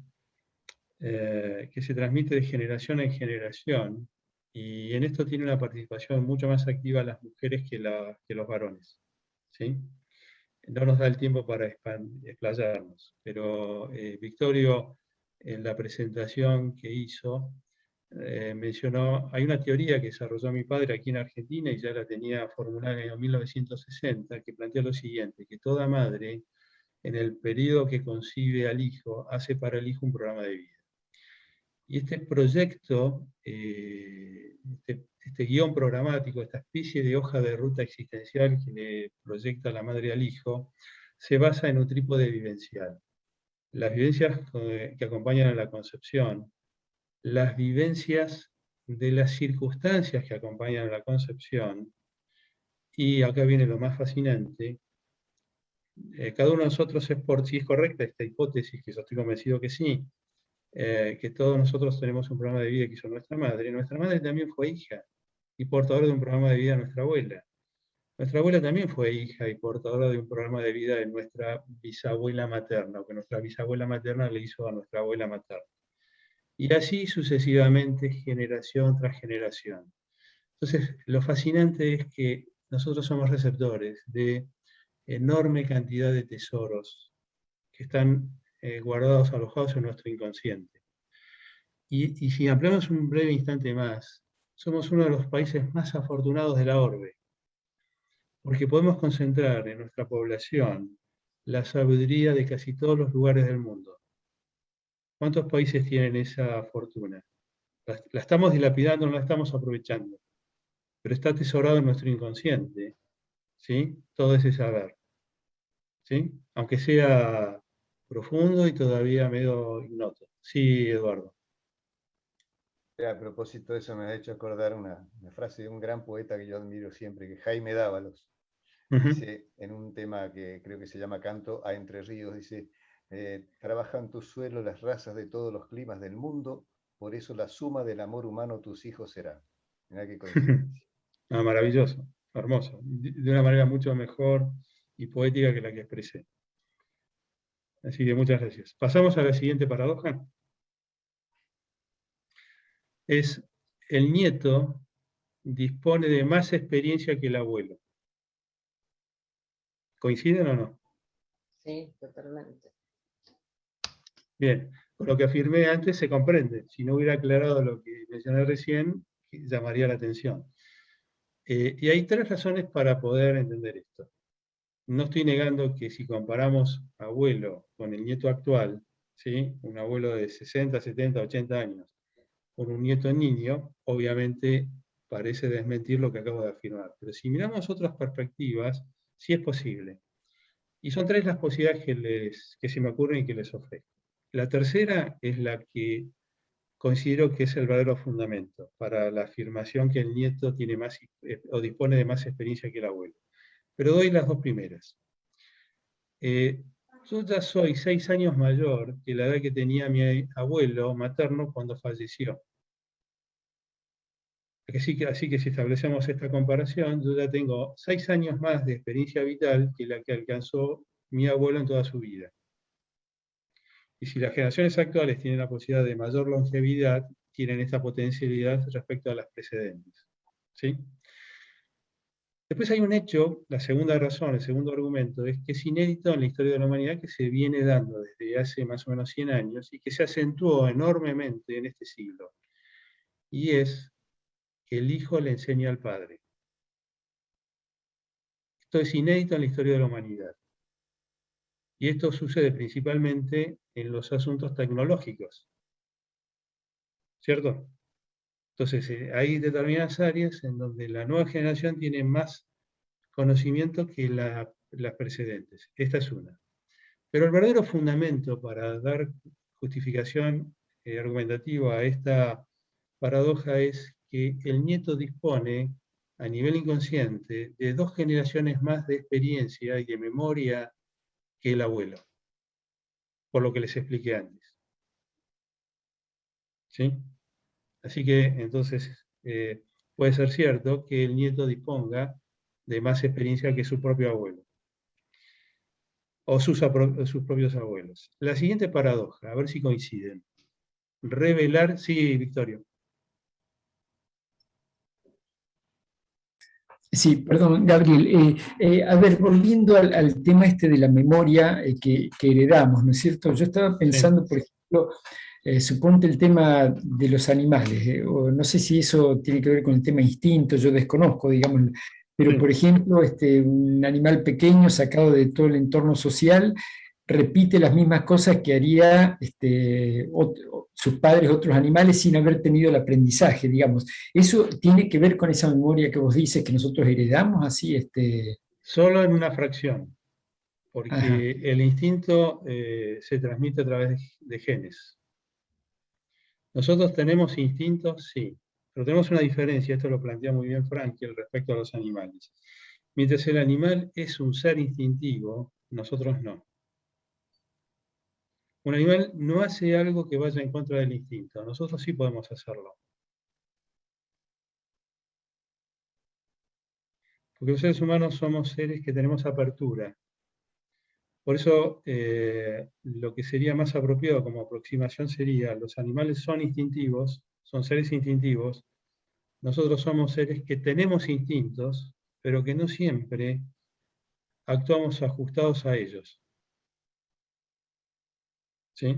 que se transmite de generación en generación, y en esto tiene una participación mucho más activa las mujeres que los varones. ¿Sí? No nos da el tiempo para explayarnos, pero Victorio, en la presentación que hizo, mencionó, hay una teoría que desarrolló mi padre aquí en Argentina, y ya la tenía formulada en el año 1960, que plantea lo siguiente: que toda madre, en el periodo que concibe al hijo, hace para el hijo un programa de vida. Y este proyecto, este guión programático, esta especie de hoja de ruta existencial que le proyecta la madre al hijo, se basa en un trípode vivencial. Las vivencias que acompañan a la concepción, las vivencias de las circunstancias que acompañan a la concepción, y acá viene lo más fascinante: cada uno de nosotros es, por si es correcta esta hipótesis, que yo estoy convencido que sí, que todos nosotros tenemos un programa de vida que hizo nuestra madre. Nuestra madre también fue hija y portadora de un programa de vida de nuestra abuela. Nuestra abuela también fue hija y portadora de un programa de vida de nuestra bisabuela materna, o que nuestra bisabuela materna le hizo a nuestra abuela materna. Y así sucesivamente, generación tras generación. Entonces, lo fascinante es que nosotros somos receptores de enorme cantidad de tesoros que están guardados, alojados en nuestro inconsciente. Y si ampliamos un breve instante más, somos uno de los países más afortunados de la orbe, porque podemos concentrar en nuestra población la sabiduría de casi todos los lugares del mundo. ¿Cuántos países tienen esa fortuna? La estamos dilapidando, no la estamos aprovechando, pero está atesorado en nuestro inconsciente, ¿sí? Todo ese saber, ¿sí? Aunque sea profundo y todavía medio ignoto. Sí, Eduardo. A propósito de eso me ha hecho acordar una frase de un gran poeta que yo admiro siempre, que es Jaime Dávalos. Dice en un tema que creo que se llama Canto a Entre Ríos, dice, trabajan tu suelo las razas de todos los climas del mundo, por eso la suma del amor humano tus hijos serán. Mirá qué coincidencia. Ah, maravilloso, hermoso, de una manera mucho mejor y poética que la que expresé. Así que muchas gracias. Pasamos a la siguiente paradoja. Es el nieto dispone de más experiencia que el abuelo. ¿Coinciden o no? Sí, totalmente. Bien, con lo que afirmé antes se comprende. Si no hubiera aclarado lo que mencioné recién, llamaría la atención. Y hay 3 razones para poder entender esto. No estoy negando que si comparamos abuelo con el nieto actual, ¿sí? Un abuelo de 60, 70, 80 años, con un nieto niño, obviamente parece desmentir lo que acabo de afirmar. Pero si miramos otras perspectivas, sí es posible. Y son 3 las posibilidades que se me ocurren y que les ofrezco. La tercera es la que considero que es el verdadero fundamento para la afirmación que el nieto tiene más o dispone de más experiencia que el abuelo. Pero doy las 2 primeras. Yo ya soy 6 años mayor que la edad que tenía mi abuelo materno cuando falleció. Así que si establecemos esta comparación, yo ya tengo 6 años más de experiencia vital que la que alcanzó mi abuelo en toda su vida. Y si las generaciones actuales tienen la posibilidad de mayor longevidad, tienen esta potencialidad respecto a las precedentes. ¿Sí? Después hay un hecho, la segunda razón, el segundo argumento, es que es inédito en la historia de la humanidad, que se viene dando desde hace más o menos 100 años y que se acentuó enormemente en este siglo. Y es que el hijo le enseña al padre. Esto es inédito en la historia de la humanidad. Y esto sucede principalmente en los asuntos tecnológicos. ¿Cierto? Entonces, hay determinadas áreas en donde la nueva generación tiene más conocimiento que las precedentes. Esta es una. Pero el verdadero fundamento para dar justificación argumentativa a esta paradoja es que el nieto dispone a nivel inconsciente de 2 generaciones más de experiencia y de memoria que el abuelo, por lo que les expliqué antes. ¿Sí? Así que entonces puede ser cierto que el nieto disponga de más experiencia que su propio abuelo o sus propios abuelos. La siguiente paradoja, a ver si coinciden. Revelar, sí, Victorio. Sí, perdón, Gabriel. A ver, volviendo al tema este de la memoria que heredamos, ¿no es cierto? Yo estaba pensando, por ejemplo, suponte el tema de los animales, o no sé si eso tiene que ver con el tema instinto, yo desconozco, digamos, pero por ejemplo, un animal pequeño sacado de todo el entorno social repite las mismas cosas que haría sus padres, otros animales, sin haber tenido el aprendizaje, digamos. ¿Eso tiene que ver con esa memoria que vos dices que nosotros heredamos así? Solo en una fracción, porque Ajá. el instinto se transmite a través de genes. Nosotros tenemos instintos, sí, pero tenemos una diferencia, esto lo plantea muy bien Frankel respecto a los animales. Mientras el animal es un ser instintivo, nosotros no. Un animal no hace algo que vaya en contra del instinto, nosotros sí podemos hacerlo. Porque los seres humanos somos seres que tenemos apertura. Por eso, lo que sería más apropiado como aproximación sería, los animales son instintivos, son seres instintivos, nosotros somos seres que tenemos instintos, pero que no siempre actuamos ajustados a ellos. ¿Sí?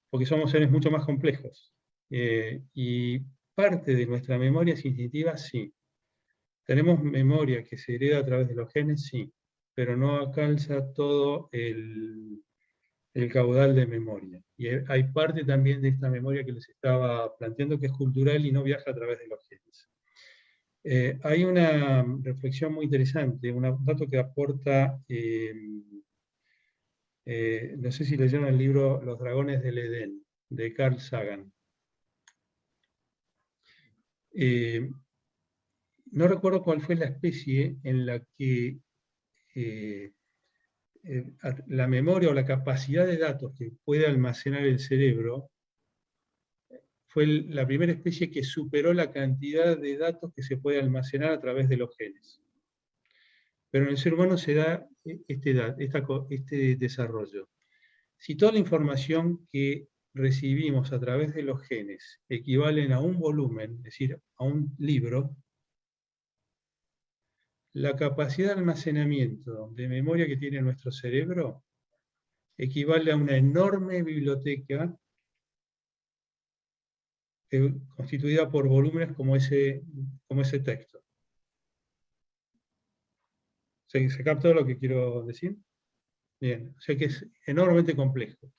Porque somos seres mucho más complejos. Y parte de nuestra memoria es instintiva, sí. Tenemos memoria que se hereda a través de los genes, sí, pero no alcanza todo el caudal de memoria. Y hay parte también de esta memoria que les estaba planteando que es cultural y no viaja a través de los genes. Hay una reflexión muy interesante, un dato que aporta, no sé si leyeron el libro Los dragones del Edén, de Carl Sagan. No recuerdo cuál fue la especie en la que la memoria o la capacidad de datos que puede almacenar el cerebro fue la primera especie que superó la cantidad de datos que se puede almacenar a través de los genes. Pero en el ser humano se da este desarrollo. Si toda la información que recibimos a través de los genes equivalen a un volumen, es decir, a un libro, la capacidad de almacenamiento de memoria que tiene nuestro cerebro equivale a una enorme biblioteca constituida por volúmenes como ese texto. ¿Se capta lo que quiero decir? Bien, o sea que es enormemente complejo.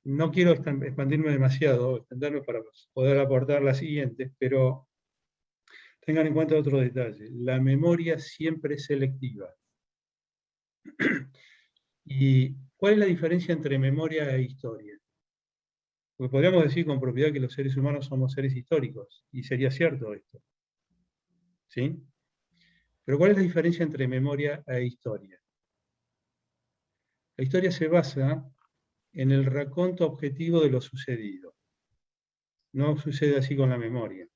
No quiero expandirme demasiado, extenderme para poder aportar las siguientes, pero tengan en cuenta otro detalle. La memoria siempre es selectiva. ¿Y cuál es la diferencia entre memoria e historia? Porque podríamos decir con propiedad que los seres humanos somos seres históricos, y sería cierto esto. ¿Sí? Pero ¿cuál es la diferencia entre memoria e historia? La historia se basa en el raconto objetivo de lo sucedido. No sucede así con la memoria.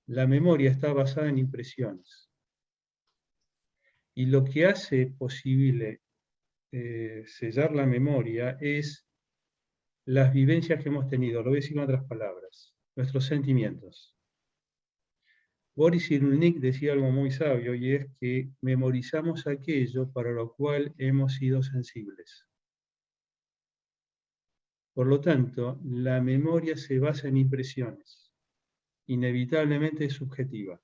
La memoria está basada en impresiones. Y lo que hace posible sellar la memoria es las vivencias que hemos tenido, lo voy a decir con otras palabras, nuestros sentimientos. Boris Cyrulnik decía algo muy sabio, y es que memorizamos aquello para lo cual hemos sido sensibles. Por lo tanto, la memoria se basa en impresiones, inevitablemente es subjetiva.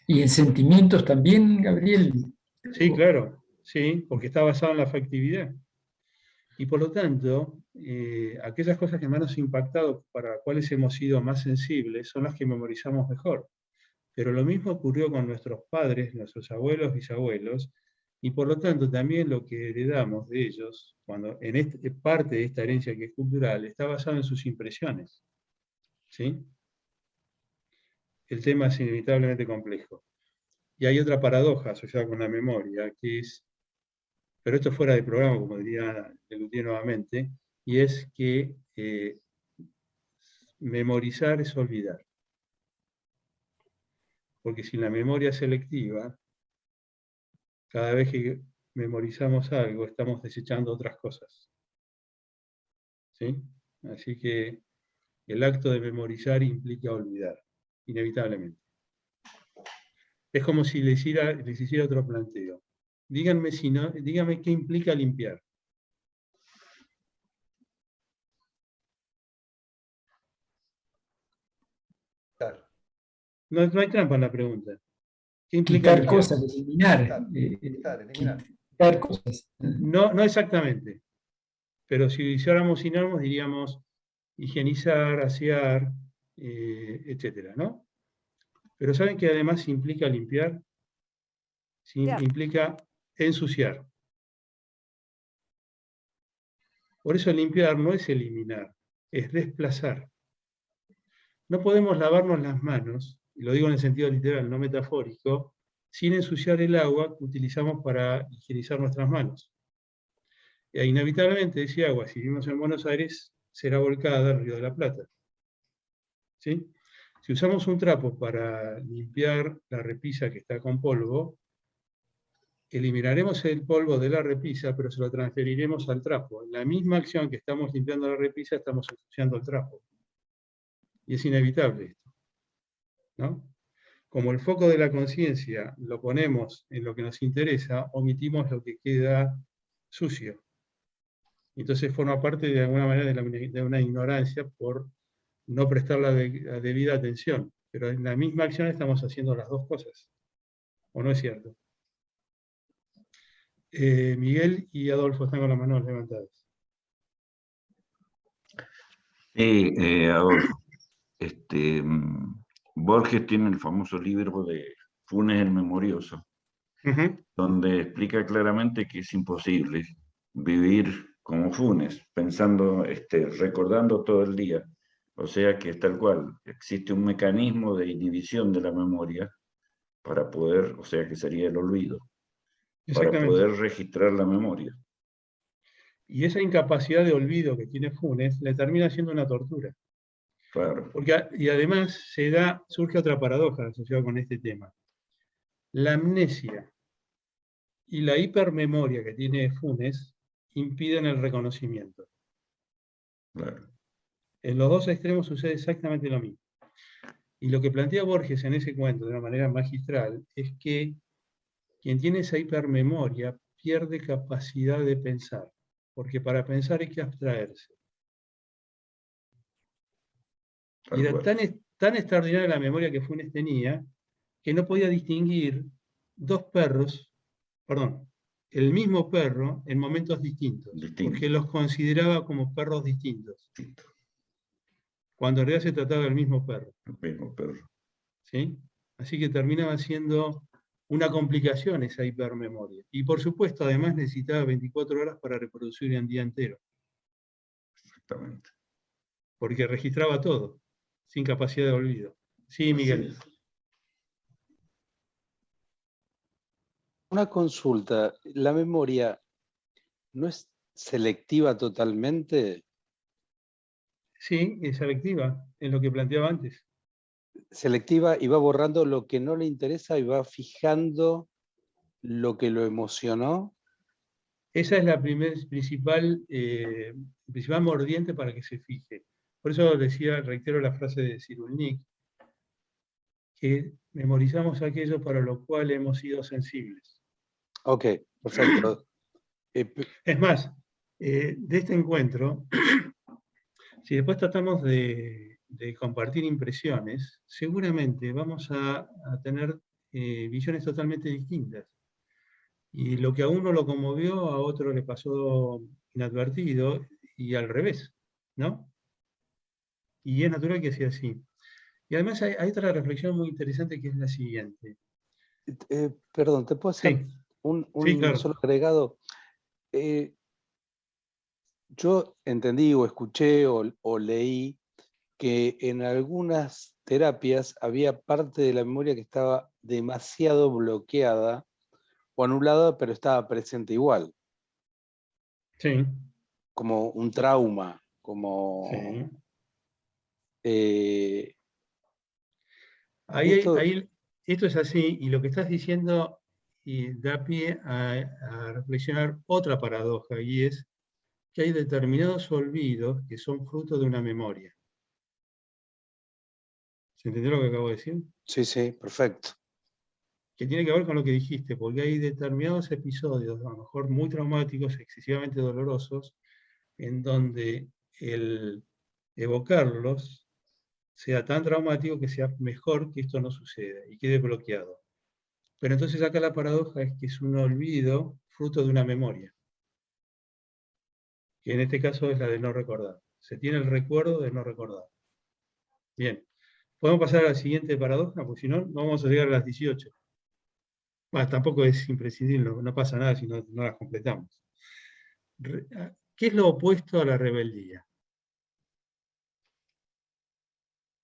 ¿Y en sentimientos también, Gabriel? Sí, claro, sí, porque está basada en la afectividad. Y por lo tanto, aquellas cosas que más nos han impactado, para las cuales hemos sido más sensibles, son las que memorizamos mejor. Pero lo mismo ocurrió con nuestros padres, nuestros abuelos, bisabuelos, y por lo tanto también lo que heredamos de ellos, cuando parte de esta herencia que es cultural, está basado en sus impresiones. ¿Sí? El tema es inevitablemente complejo. Y hay otra paradoja asociada con la memoria, que es, pero esto fuera de programa, como diría Lelutier nuevamente, y es que memorizar es olvidar. Porque si la memoria es selectiva, cada vez que memorizamos algo, estamos desechando otras cosas. ¿Sí? Así que el acto de memorizar implica olvidar, inevitablemente. Es como si les hiciera otro planteo. Díganme qué implica limpiar. No hay trampa en la pregunta. ¿Qué implica Quitar limpiar? cosas, eliminar. Eliminar. Quitar cosas. No exactamente. Pero si hiciéramos sinónimos, diríamos higienizar, asear, etcétera, ¿no? Pero ¿saben que además implica limpiar? Sí, implica ensuciar. Por eso limpiar no es eliminar, es desplazar. No podemos lavarnos las manos, y lo digo en el sentido literal, no metafórico, sin ensuciar el agua que utilizamos para higienizar nuestras manos. E inevitablemente ese agua, si vivimos en Buenos Aires, será volcada al Río de la Plata. ¿Sí? Si usamos un trapo para limpiar la repisa que está con polvo, eliminaremos el polvo de la repisa, pero se lo transferiremos al trapo. En la misma acción que estamos limpiando la repisa, estamos ensuciando el trapo. Y es inevitable esto, ¿no? Como el foco de la conciencia lo ponemos en lo que nos interesa, omitimos lo que queda sucio. Entonces forma parte de alguna manera de una ignorancia por no prestar la debida atención. Pero en la misma acción estamos haciendo las dos cosas. ¿O no es cierto? Miguel y Adolfo están con las manos levantadas. Sí, Adolfo. Borges tiene el famoso libro de Funes el Memorioso, donde explica claramente que es imposible vivir como Funes, pensando, recordando todo el día. O sea que es tal cual, existe un mecanismo de inhibición de la memoria para poder, o sea que sería el olvido, para poder registrar la memoria. Y esa incapacidad de olvido que tiene Funes le termina siendo una tortura. Claro. Y además surge otra paradoja asociada con este tema. La amnesia y la hipermemoria que tiene Funes impiden el reconocimiento. Claro. En los dos extremos sucede exactamente lo mismo. Y lo que plantea Borges en ese cuento de una manera magistral es que quien tiene esa hipermemoria pierde capacidad de pensar, porque para pensar hay que abstraerse. Y era tan extraordinaria la memoria que Funes tenía que no podía distinguir dos perros, el mismo perro en momentos distintos, porque los consideraba como perros distintos. Cuando en realidad se trataba del mismo perro. El mismo perro. ¿Sí? Así que terminaba siendo una complicación esa hipermemoria. Y por supuesto, además necesitaba 24 horas para reproducir un día entero. Exactamente. Porque registraba todo, sin capacidad de olvido. Sí, Miguel. Una consulta, ¿la memoria no es selectiva totalmente? Sí, es selectiva, es lo que planteaba antes. Selectiva y va borrando lo que no le interesa y va fijando lo que lo emocionó. Esa es la principal mordiente para que se fije. Por eso decía, reitero la frase de Cyrulnik, que memorizamos aquello para lo cual hemos sido sensibles. Ok, perfecto. Es más, de este encuentro, si después tratamos de compartir impresiones, seguramente vamos a tener visiones totalmente distintas. Y lo que a uno lo conmovió, a otro le pasó inadvertido, y al revés, ¿no? Y es natural que sea así. Y además hay otra reflexión muy interesante que es la siguiente. Perdón, ¿te puedo hacer un claro. solo agregado? Yo entendí o escuché o leí que en algunas terapias había parte de la memoria que estaba demasiado bloqueada o anulada, pero estaba presente igual. Sí. Como un trauma, como... Sí. Esto es así, y lo que estás diciendo da pie a reflexionar otra paradoja, y es que hay determinados olvidos que son fruto de una memoria. ¿Se entendió lo que acabo de decir? Sí, sí, perfecto. Que tiene que ver con lo que dijiste, porque hay determinados episodios, a lo mejor muy traumáticos, excesivamente dolorosos, en donde el evocarlos sea tan traumático que sea mejor que esto no suceda y quede bloqueado. Pero entonces acá la paradoja es que es un olvido fruto de una memoria, que en este caso es la de no recordar. Se tiene el recuerdo de no recordar. Bien, podemos pasar a la siguiente paradoja, porque si no, no vamos a llegar a las 18. Bueno, tampoco es imprescindible, no pasa nada si no las completamos. ¿Qué es lo opuesto a la rebeldía?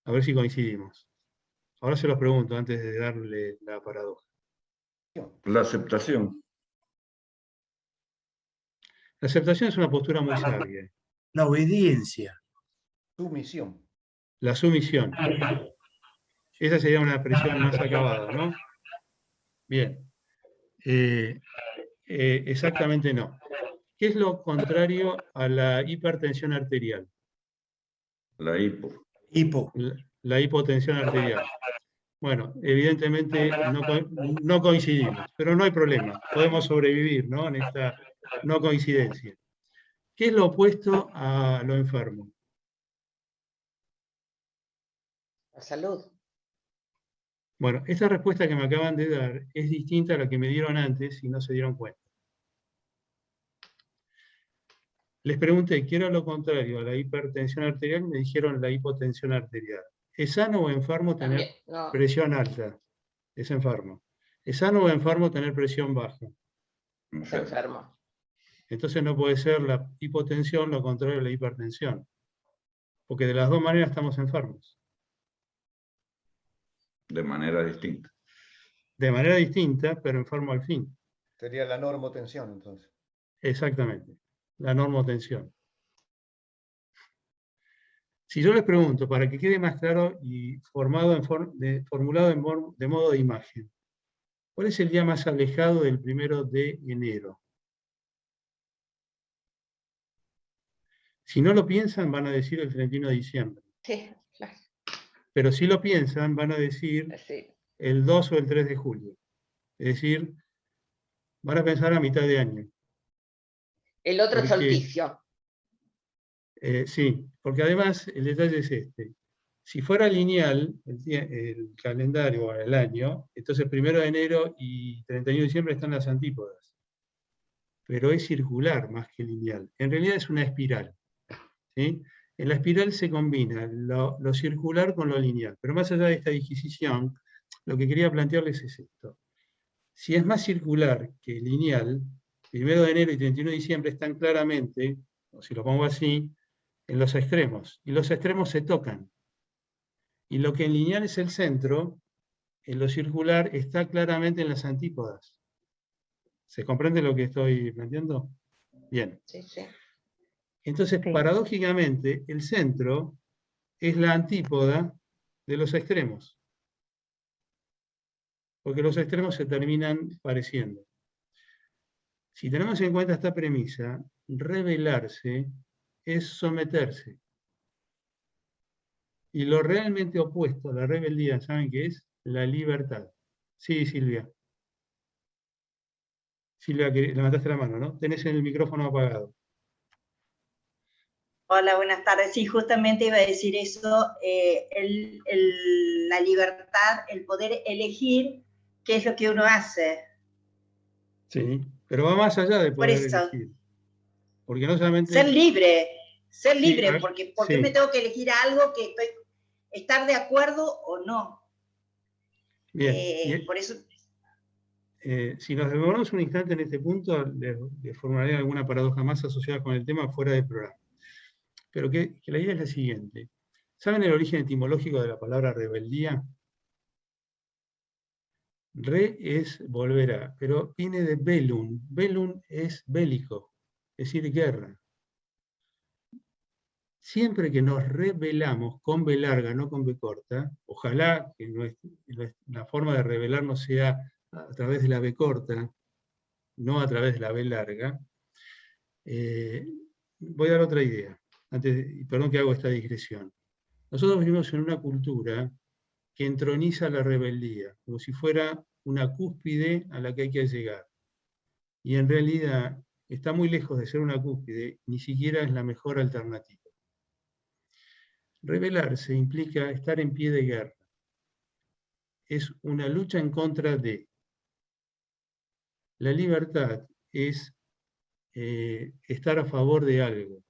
A ver si coincidimos. Ahora se los pregunto antes de darle la paradoja. La aceptación. La aceptación es una postura muy sabia. La obediencia. Sumisión. La sumisión. Esa sería una expresión más acabada, ¿no? Bien. Exactamente no. ¿Qué es lo contrario a la hipertensión arterial? La hipo. La hipotensión arterial. Bueno, evidentemente no coincidimos, pero no hay problema. Podemos sobrevivir, ¿no? En esta no coincidencia. ¿Qué es lo opuesto a lo enfermo? La salud. Bueno, esta respuesta que me acaban de dar es distinta a la que me dieron antes y no se dieron cuenta. Les pregunté qué era lo contrario a la hipertensión arterial y me dijeron la hipotensión arterial. ¿Es sano o enfermo tener También, no, presión alta? Es enfermo. ¿Es sano o enfermo tener presión baja? enfermo. Entonces no puede ser la hipotensión lo contrario de la hipertensión. Porque de las dos maneras estamos enfermos. De manera distinta. De manera distinta, pero enfermo al fin. Sería la normotensión, entonces. Exactamente. La normotensión. Si yo les pregunto, para que quede más claro y formulado de modo de imagen, ¿cuál es el día más alejado del 1 de enero? Si no lo piensan, van a decir el 31 de diciembre. Sí, claro. Pero si lo piensan, van a decir Sí. el 2 o el 3 de julio. Es decir, van a pensar a mitad de año. El otro Porque, solsticio. sí, porque además el detalle es este. Si fuera lineal el calendario o el año, entonces 1 de enero y 31 de diciembre están las antípodas. Pero es circular más que lineal. En realidad es una espiral. ¿Sí? En la espiral se combina lo circular con lo lineal. Pero más allá de esta disquisición, lo que quería plantearles es esto. Si es más circular que lineal, 1 de enero y 31 de diciembre están claramente, o si lo pongo así, en los extremos. Y los extremos se tocan. Y lo que en lineal es el centro, en lo circular está claramente en las antípodas. ¿Se comprende lo que estoy planteando? Bien. Sí, sí. Entonces, paradójicamente, el centro es la antípoda de los extremos. Porque los extremos se terminan pareciendo. Si tenemos en cuenta esta premisa, rebelarse es someterse. Y lo realmente opuesto a la rebeldía, ¿saben qué es? La libertad. Sí, Silvia. Silvia, levantaste la mano, ¿no? Tenés el micrófono apagado. Hola, buenas tardes. Sí, justamente iba a decir eso, la libertad, el poder elegir qué es lo que uno hace. Sí, pero va más allá de poder elegir. Porque no solamente... Ser libre, sí, porque ¿por qué me tengo que elegir algo que estar de acuerdo o no? Bien, por eso... si nos demoramos un instante en este punto, le formularé alguna paradoja más asociada con el tema fuera del programa. Pero que la idea es la siguiente. ¿Saben el origen etimológico de la palabra rebeldía? Re es volver a, pero viene de bellum. Bellum es bélico, es decir, guerra. Siempre que nos rebelamos con B larga, no con B corta, ojalá que la forma de rebelarnos sea a través de la B corta, no a través de la B larga. Voy a dar otra idea, perdón que hago esta digresión. Nosotros vivimos en una cultura que entroniza la rebeldía, como si fuera una cúspide a la que hay que llegar. Y en realidad está muy lejos de ser una cúspide, ni siquiera es la mejor alternativa. Rebelarse implica estar en pie de guerra. Es una lucha en contra de. La libertad es estar a favor de algo.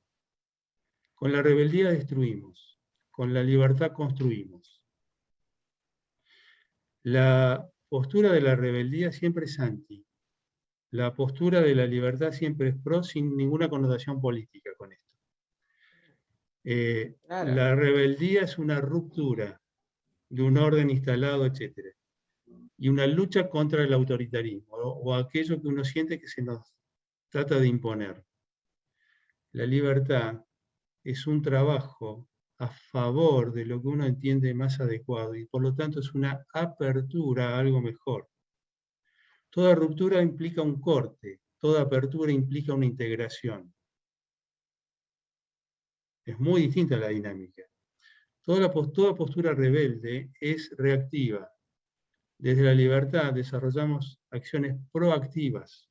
Con la rebeldía destruimos, con la libertad construimos. La postura de la rebeldía siempre es anti. La postura de la libertad siempre es pro, sin ninguna connotación política con esto. Claro. La rebeldía es una ruptura de un orden instalado, etc. Y una lucha contra el autoritarismo, o aquello que uno siente que se nos trata de imponer. La libertad es un trabajo a favor de lo que uno entiende más adecuado, y por lo tanto es una apertura a algo mejor. Toda ruptura implica un corte, toda apertura implica una integración. Es muy distinta la dinámica. Toda postura rebelde es reactiva. Desde la libertad desarrollamos acciones proactivas.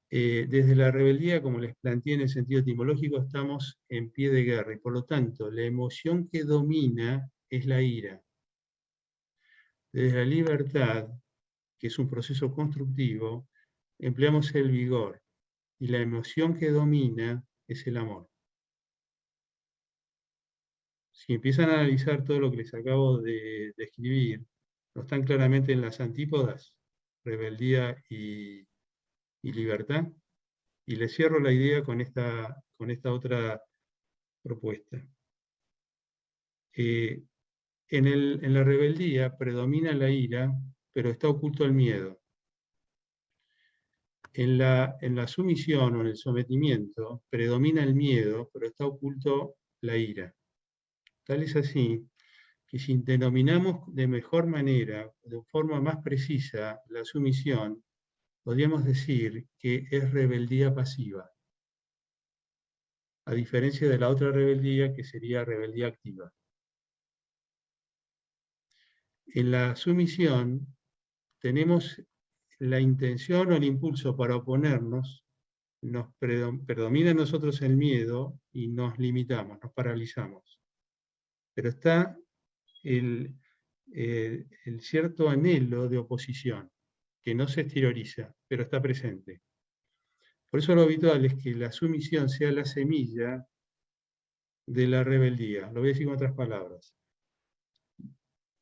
Desde la rebeldía, como les planteé en el sentido etimológico, estamos en pie de guerra, y por lo tanto la emoción que domina es la ira. Desde la libertad, que es un proceso constructivo, empleamos el vigor, y la emoción que domina es el amor. si empiezan a analizar todo lo que les acabo de escribir, no están claramente en las antípodas, rebeldía y libertad. Y les cierro la idea con esta otra propuesta. En la rebeldía predomina la ira, pero está oculto el miedo. En la sumisión o en el sometimiento predomina el miedo, pero está oculto la ira. Tal es así que si denominamos de mejor manera, de forma más precisa, la sumisión, podríamos decir que es rebeldía pasiva, a diferencia de la otra rebeldía que sería rebeldía activa. En la sumisión tenemos la intención o el impulso para oponernos, nos predomina en nosotros el miedo y nos limitamos, nos paralizamos. Pero está el cierto anhelo de oposición, que no se exterioriza, pero está presente. Por eso lo habitual es que la sumisión sea la semilla de la rebeldía. Lo voy a decir con otras palabras.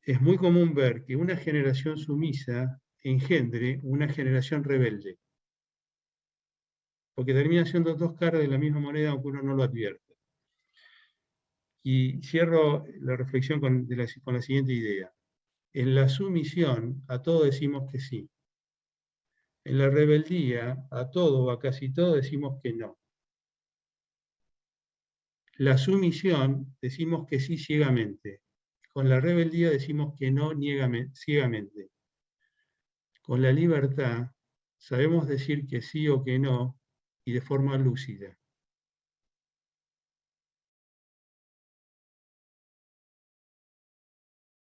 Es muy común ver que una generación sumisa engendre una generación rebelde, porque termina siendo dos caras de la misma moneda aunque uno no lo advierte. Y cierro la reflexión con la siguiente idea. En la sumisión a todo decimos que sí. En la rebeldía a todo o a casi todo decimos que no. La sumisión decimos que sí ciegamente. Con la rebeldía decimos que no ciegamente. Con la libertad sabemos decir que sí o que no y de forma lúcida.